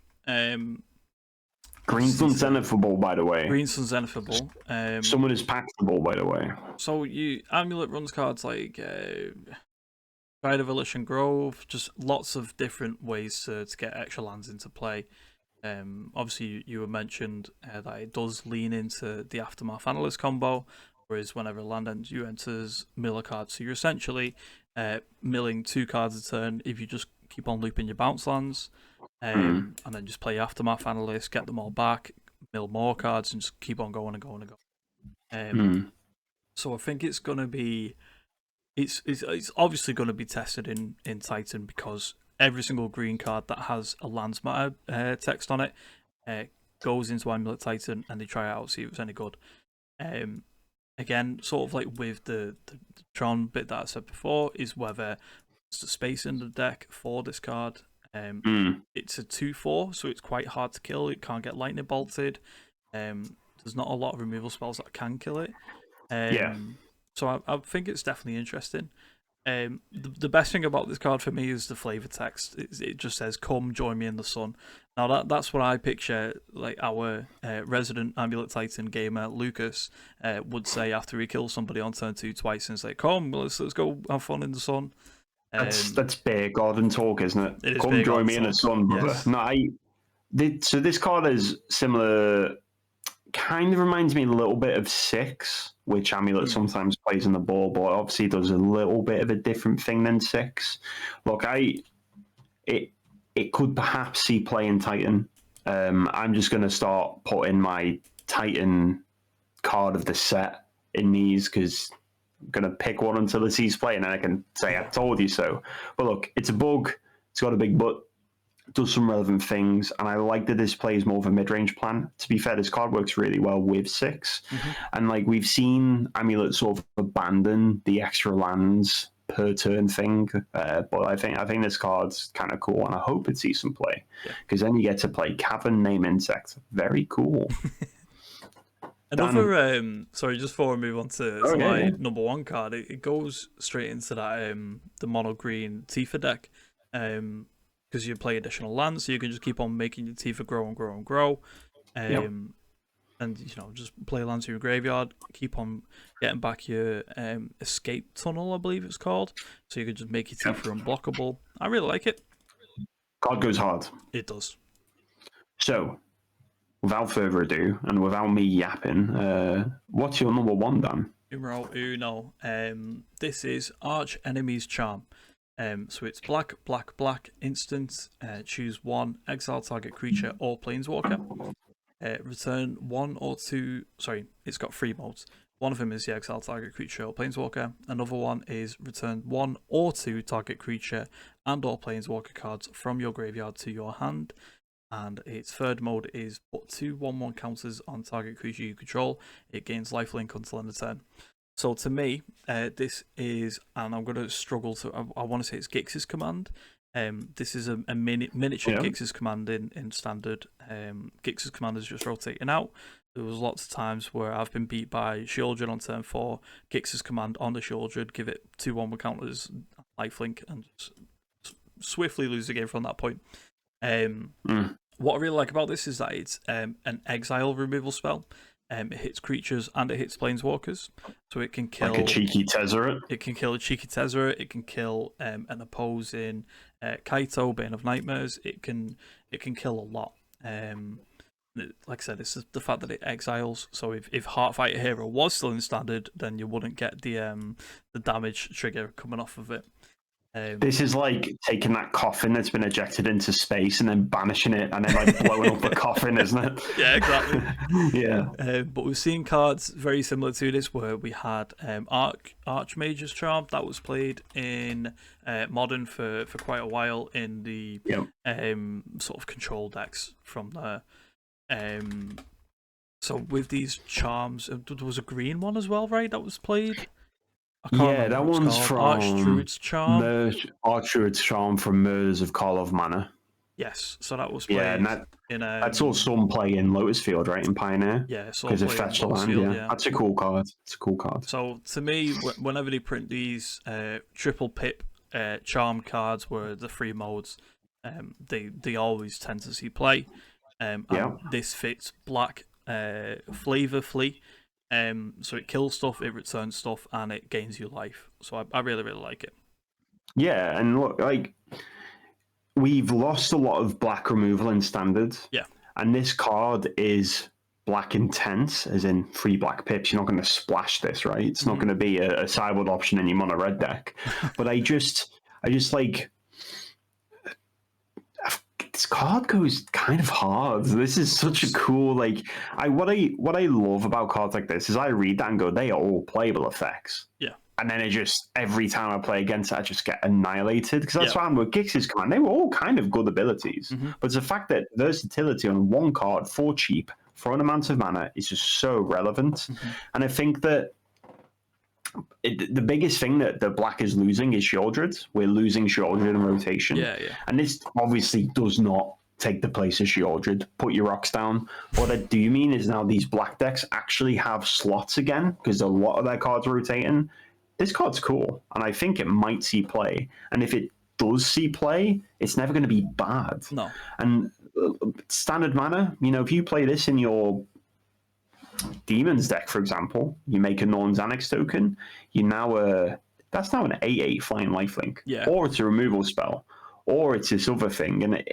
Green's unzenithable, by the way. Green's unzenithable. Someone is packable, by the way. So Amulet runs cards like Pride of Illusion Grove, just lots of different ways to get extra lands into play. Obviously, you were mentioned that it does lean into the Aftermath Analyst combo, whereas whenever a land enters, mill a card. So you're essentially milling 2 cards a turn if you just keep on looping your bounce lands. And then just play Aftermath Analyst, get them all back, mill more cards, and just keep on going and going and going. So I think it's going to be, it's obviously going to be tested in Titan, because every single green card that has a lands matter text on it goes into Amulet Titan, and they try it out, see if it's any good. Again, sort of like with the Tron bit that I said before, is whether there's a space in the deck for this card. It's a 2/4, so it's quite hard to kill. It can't get lightning bolted. There's not a lot of removal spells that can kill it. So I think it's definitely interesting. The best thing about this card for me is the flavor text. It just says, "Come join me in the sun." Now that's what I picture like our resident Amulet Titan gamer Lucas would say after he kills somebody on turn 2 twice and say, "Come, let's go have fun in the sun." That's Bear Garden talk, isn't it? It is Come join me in the sun, brother. Yes. No, so this card is similar. Kind of reminds me a little bit of 6, which Amulet sometimes plays in the ball, but obviously does a little bit of a different thing than 6. Look, it could perhaps see play in Titan. I'm just going to start putting my Titan card of the set in these, because I'm going to pick one until it sees play, and then I can say, I told you so. But look, it's a bug. It's got a big butt. Does some relevant things, and I like that this plays more of a mid-range plan. To be fair, this card works really well with 6, and like we've seen Amulet sort of abandon the extra lands per turn thing, but I think this card's kind of cool, and I hope it sees some play, because then you get to play Cavern Name Insect. Very cool. Another sorry, just before we move on to my number 1 card, it goes straight into that the mono green Tifa deck. Because you play additional lands, so you can just keep on making your Tifa grow and grow and grow. And just play lands in your graveyard, keep on getting back your escape tunnel, I believe it's called. So you can just make your Tifa unblockable. I really like it. Card goes hard. It does. So, without further ado, and without me yapping, what's your number 1, Dan? Numero uno. This is Arch Enemy's Charm. So it's black, black, black, instant, choose 1, exile target creature or planeswalker. Return 1 or 2, sorry, it's got 3 modes. One of them is the exile target creature or planeswalker. Another one is return 1 or 2 target creature and or planeswalker cards from your graveyard to your hand. And its third mode is put 2 1/1 counters on target creature you control. It gains lifelink until end of turn. So to me, this is, and I'm going to struggle to, I want to say it's Gix's command. This is a miniature Gix's command in standard. Gix's command is just rotating out. There was lots of times where I've been beat by Shieldred on turn 4, Gix's command on the Shieldred, give it 2 1/1 counters, lifelink, and just swiftly lose the game from that point. What I really like about this is that it's an exile removal spell. It hits creatures and it hits planeswalkers, so it can kill like a cheeky Tesar. It can kill a cheeky Tesar. It can kill an opposing Kaito, Bane of Nightmares. It can kill a lot. Like I said, it's the fact that it exiles. So if Heartfighter Hero was still in standard, then you wouldn't get the damage trigger coming off of it. This is like taking that coffin that's been ejected into space and then banishing it and then like blowing up the coffin, isn't it? Yeah, exactly. Yeah. But we've seen cards very similar to this where we had Archmage's Charm that was played in Modern for quite a while in the sort of control decks from there. So with these charms, there was a green one as well, right? That was played. Yeah, that one's from Archdruid's Charm. Archdruid's Charm from Murders of Karlov Manor. Yes, so that was played. Yeah, and that saw some play in Lotus Field, right, in Pioneer. Yeah, so because it fetched the land. Yeah, that's a cool card. It's a cool card. So to me, whenever they print these triple pip charm cards, where the free modes, they always tend to see play. And this fits black flavor flea. So it kills stuff, it returns stuff, and it gains you life. So I really, really like it. Yeah, and look, like we've lost a lot of black removal in Standard. Yeah. And this card is black intense, as in 3 black pips. You're not going to splash this, right? It's not going to be a sideboard option in your mono red deck. But I just like this card goes kind of hard. This is such a cool what I love about cards like this is I read that and go, they are all playable effects. Yeah. And then it just, every time I play against it, I just get annihilated. Because that's why I'm with Gix's command. They were all kind of good abilities. But it's the fact that versatility on one card for cheap, for an amount of mana, is just so relevant. And I think that the biggest thing that the black is losing is Sheoldred. We're losing Sheoldred in rotation. Yeah. And this obviously does not take the place of Sheoldred. Put your rocks down. What I do mean is now these black decks actually have slots again, because a lot of their cards are rotating. This card's cool, and I think it might see play. And if it does see play, it's never going to be bad. No. And Standard mana, if you play this in your Demons deck, for example, you make a Norn's Annex token, that's now an 8/8 flying lifelink. Yeah. Or it's a removal spell, or it's this other thing, and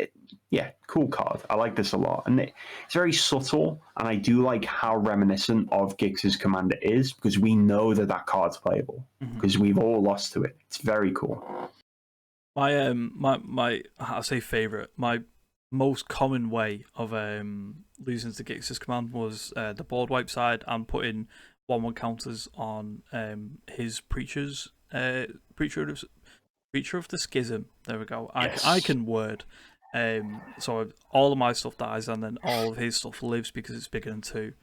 cool card. I like this a lot, and it's very subtle, and I do like how reminiscent of Gix's command it is, because we know that card's playable, because we've all lost to it. It's very cool. My I say favorite, my most common way of losing to Gix's command was the board wipe side and putting 1/1 counters on his preacher of the Schism. There we go. Yes. I can word. So all of my stuff dies, and then all of his stuff lives because it's bigger than 2.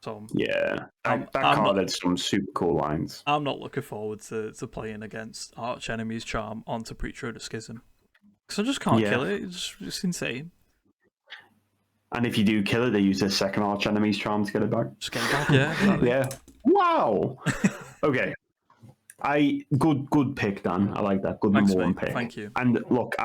So yeah, that card had some super cool lines. I'm not looking forward to playing against Arch Enemy's Charm onto Preacher of the Schism, because I just can't kill it. It's insane. And if you do kill it, they use their second Arch Enemy's Charm to get it back. Just get it back, yeah. Exactly. Yeah. Wow. Okay. Good pick, Dan. I like that. Good number one pick. Thank you. And look,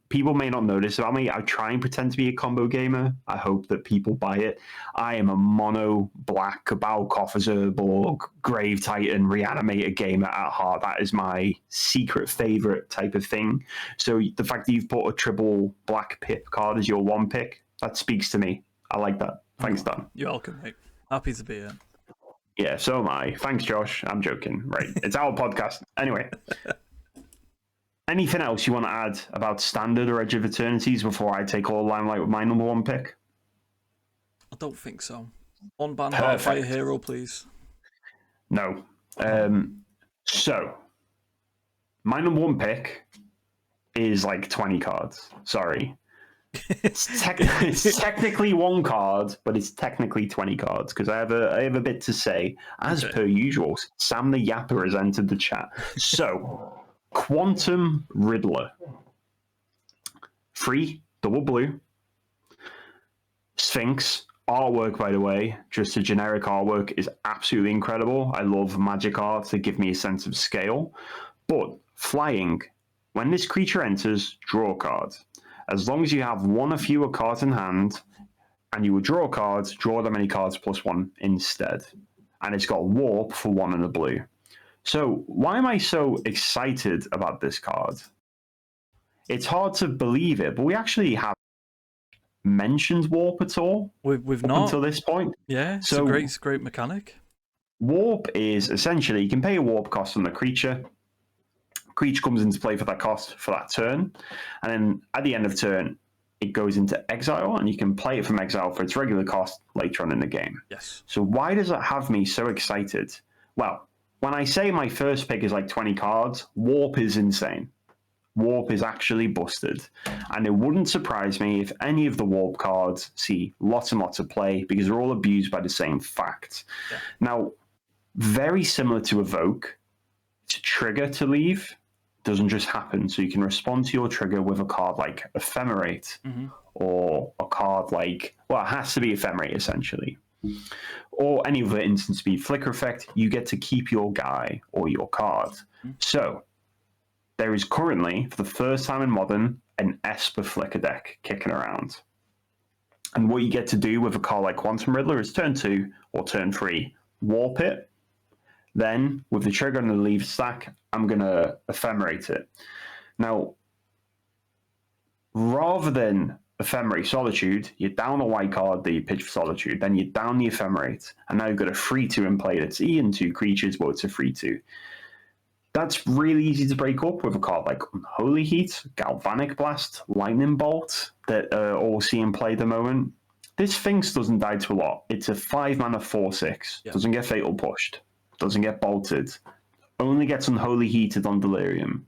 people may not know this about me. I try and pretend to be a combo gamer. I hope that people buy it. I am a mono black Balcofficer Borg Grave Titan Reanimator gamer at heart. That is my secret favorite type of thing. So the fact that you've put a triple black pip card as your one pick, that speaks to me. I like that. Thanks, Dan. You're welcome, mate. Happy to be here. Yeah, so am I. Thanks, Josh. I'm joking. Right. It's our podcast. Anyway. Anything else you want to add about Standard or Edge of Eternities before I take all the limelight with my number one pick? I don't think so. One band Heartfire Hero, please. No. So, my number one pick is like 20 cards. Sorry. It's technically one card, but it's technically 20 cards, because I have a bit to say. As per usual, Sam the Yapper has entered the chat. So, Quantum Riddler. 3, double blue. Sphinx. Artwork, by the way, just a generic artwork, is absolutely incredible. I love magic art to give me a sense of scale. But flying, when this creature enters, draw a card. As long as you have one or fewer cards in hand, and you will draw cards, draw that many cards +1 instead. And it's got warp for 1 and a blue. So why am I so excited about this card? It's hard to believe it, but we actually have mentioned warp at all. We've not until this point. Yeah, it's a great mechanic. Warp is essentially, you can pay a warp cost on the creature creature comes into play for that cost for that turn, and then at the end of turn, it goes into exile, and you can play it from exile for its regular cost later on in the game. Yes. So why does that have me so excited? Well, when I say my first pick is like 20 cards, Warp is insane. Warp is actually busted. And it wouldn't surprise me if any of the Warp cards see lots and lots of play because they're all abused by the same fact. Yeah. Now, very similar to Evoke, to trigger to leave doesn't just happen. So you can respond to your trigger with a card like Ephemerate or a card like, well, it has to be Ephemerate essentially. Or any other instant speed flicker effect, you get to keep your guy or your card. So there is currently, for the first time in Modern, an Esper Flicker deck kicking around. And what you get to do with a card like Quantum Riddler is turn 2 or turn 3, warp it. Then, with the trigger on the leave stack, I'm going to ephemerate it. Now, rather than Ephemerate Solitude, you're down a white card that you pitch for Solitude, then you're down the Ephemerate, and now you've got a 3-2 in play that's E and 2 creatures, but it's a 3-2. That's really easy to break up with a card like Unholy Heat, Galvanic Blast, Lightning Bolt, that all see in play at the moment. This Sphinx doesn't die to a lot. It's a 5-mana 4/6. Doesn't get Fatal Pushed. Doesn't get bolted, only gets Unholy Heated on Delirium,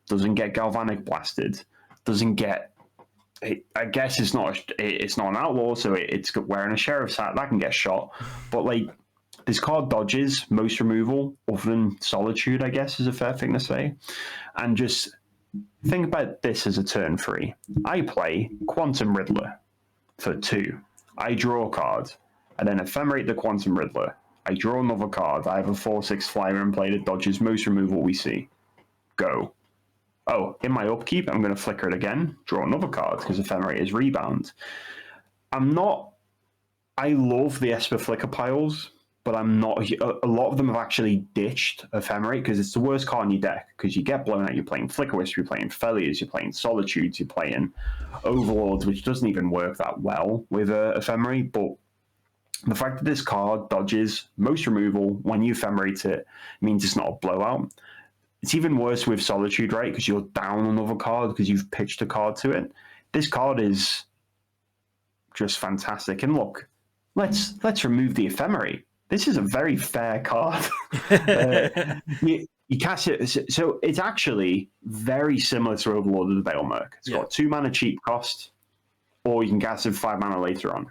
doesn't get Galvanic Blasted, doesn't get. I guess it's not an outlaw, so it's wearing a sheriff's hat that can get shot. But like this card dodges most removal, other than Solitude, I guess is a fair thing to say. And just think about this as a turn 3. I play Quantum Riddler for 2. I draw a card, and then ephemerate the Quantum Riddler. I draw another card. I have a 4/6 flyer in play that dodges most removal we see. Go. Oh, in my upkeep, I'm going to flicker it again. Draw another card because Ephemerate is rebound. I love the Esper Flicker piles, but I'm not. A lot of them have actually ditched Ephemerate because it's the worst card in your deck because you get blown out. You're playing Flicker Wisp, you're playing Failures, you're playing Solitudes, you're playing Overlords, which doesn't even work that well with Ephemerate, but the fact that this card dodges most removal when you ephemerate it means it's not a blowout. It's even worse with Solitude, right? Because you're down another card because you've pitched a card to it. This card is just fantastic. And look, let's remove the ephemerate. This is a very fair card. You cast it, so it's actually very similar to Overlord of the Bailmerk. It's got 2 mana cheap cost, or you can cast it 5 mana later on.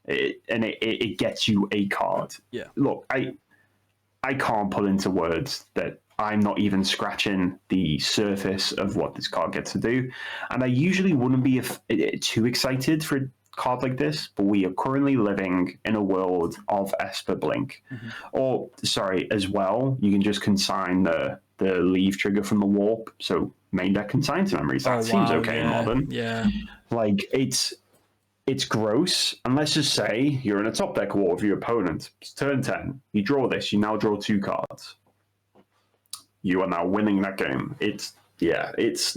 It gets you a card. Yeah. Look, I can't put into words that I'm not even scratching the surface of what this card gets to do. And I usually wouldn't be too excited for a card like this, but we are currently living in a world of Esper Blink. Or, sorry, as well, you can just consign the leave trigger from the Warp. So main deck consign to memories. That seems okay in Modern. Yeah. Like, it's gross, and let's just say you're in a top deck war with your opponent. It's turn 10. You draw this. You now draw 2 cards. You are now winning that game. It's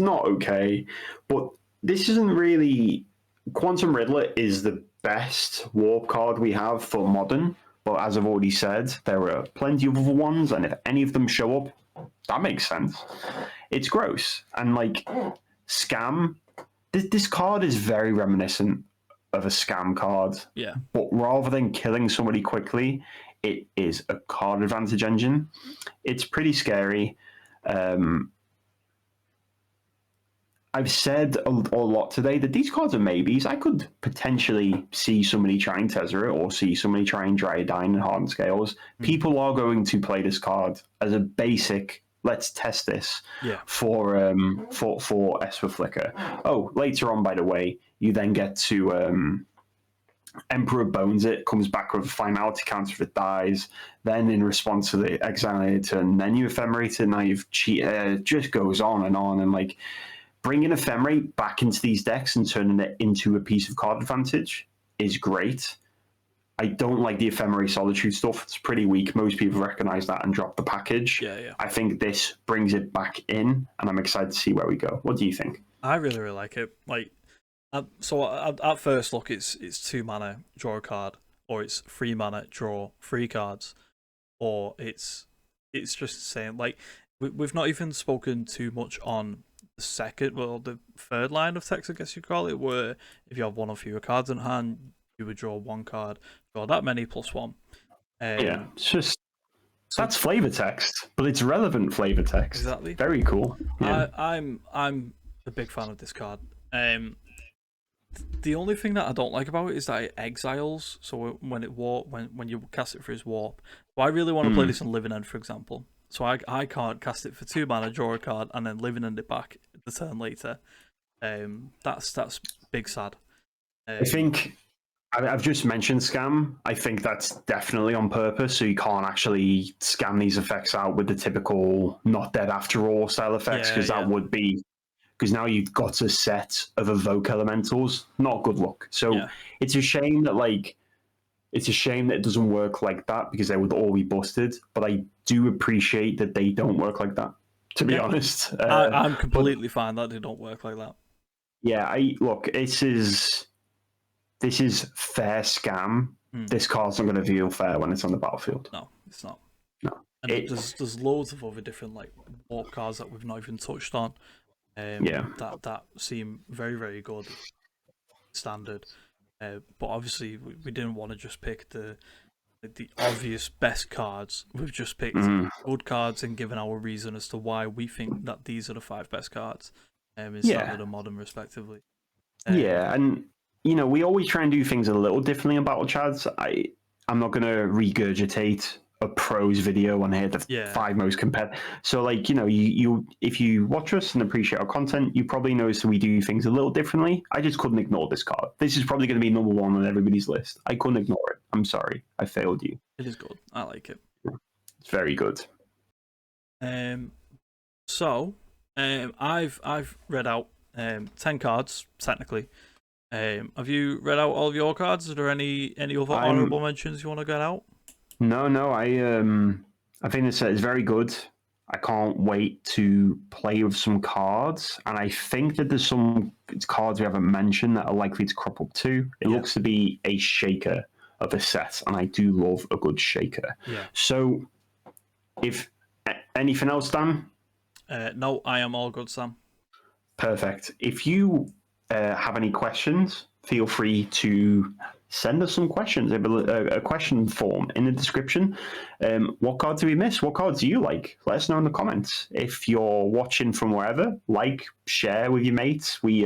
not okay. But this isn't really... Quantum Riddler is the best warp card we have for Modern. But as I've already said, there are plenty of other ones, and if any of them show up, that makes sense. It's gross. And, like, Scam... This card is very reminiscent of a scam card. Yeah. But rather than killing somebody quickly, it is a card advantage engine. It's pretty scary. I've said a lot today that these cards are maybes. I could potentially see somebody trying Tesar it or see somebody trying Diade and Hardened Scales. People are going to play this card as a basic, let's test this for Esper Flicker. Oh, later on, by the way, you then get to Emperor Bones it, comes back with a finality counter if it dies. Then in response to the exile turn, then you ephemerate it. Now you've cheated. It just goes on, and like bringing ephemerate back into these decks and turning it into a piece of card advantage is great. I don't like the ephemerate Solitude stuff. It's pretty weak. Most people recognize that and drop the package. Yeah. I think this brings it back in, and I'm excited to see where we go. What do you think? I really, really like it. Like, so at first look, it's 2 mana, draw a card, or it's 3 mana, draw 3 cards, or it's just saying like we've not even spoken too much on the third line of text, I guess you call it, where if you have one or fewer cards in hand, you would draw one card, draw that many plus one. Yeah, it's just that's flavor text, but it's relevant flavor text. Exactly. Very cool. Yeah. I'm a big fan of this card. The only thing that I don't like about it is that it exiles. So when you cast it for his warp, so I really want to play this in Living End, for example. So I can't cast it for 2 mana, draw a card, and then Living End it back the turn later. That's big sad. I think I've just mentioned scam. I think that's definitely on purpose, so you can't actually scam these effects out with the typical not dead after all style effects, because that would be, because now you've got a set of evoke elementals. Not good luck. So it's a shame that it doesn't work like that, because they would all be busted. But I do appreciate that they don't work like that, to be honest. I'm completely fine that they don't work like that. Yeah, this is fair scam. This card's not going to feel fair when it's on the battlefield. No, it's not. No. And there's loads of other different like warp cards that we've not even touched on. That seem very, very good standard. But obviously we didn't want to just pick the obvious best cards. We've just picked good cards and given our reason as to why we think that these are the 5 best cards in standard and modern respectively. And we always try and do things a little differently in battlechads. I'm not going to regurgitate a pros video on here, the 5 most compared. So you if you watch us and appreciate our content, you probably notice that we do things a little differently. I just couldn't ignore this card. This is probably going to be number 1 on everybody's list. I couldn't ignore it. I'm sorry, I failed you. It is good. I like it. It's very good. So I've read out 10 cards technically. Have you read out all of your cards? Are there any other honorable mentions you want to get out? No. I think this set is very good. I can't wait to play with some cards, and I think that there's some cards we haven't mentioned that are likely to crop up too. It looks to be a shaker of a set, and I do love a good shaker. Yeah. So, if anything else, Dan? No, I am all good, Sam. Perfect. If you have any questions, feel free to send us some questions. A question form in the description. What cards do we miss? What cards do you like? Let us know in the comments. If you're watching from wherever, share with your mates. We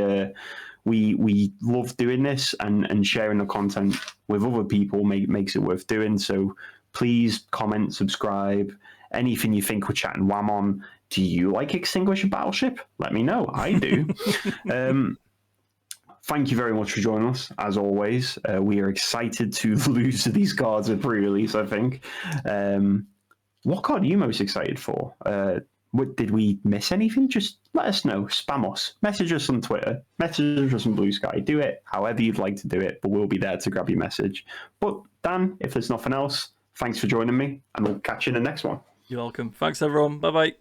love doing this, and sharing the content with other people makes it worth doing. So please comment, subscribe, anything you think we're chatting wham on. Do you like Extinguisher Battleship? Let me know. I do. Thank you very much for joining us, as always. We are excited to lose these cards at pre-release, I think. What card are you most excited for? Did we miss anything? Just let us know. Spam us. Message us on Twitter. Message us on Blue Sky. Do it however you'd like to do it, but we'll be there to grab your message. But Dan, if there's nothing else, thanks for joining me, and we'll catch you in the next one. You're welcome. Thanks, everyone. Bye-bye.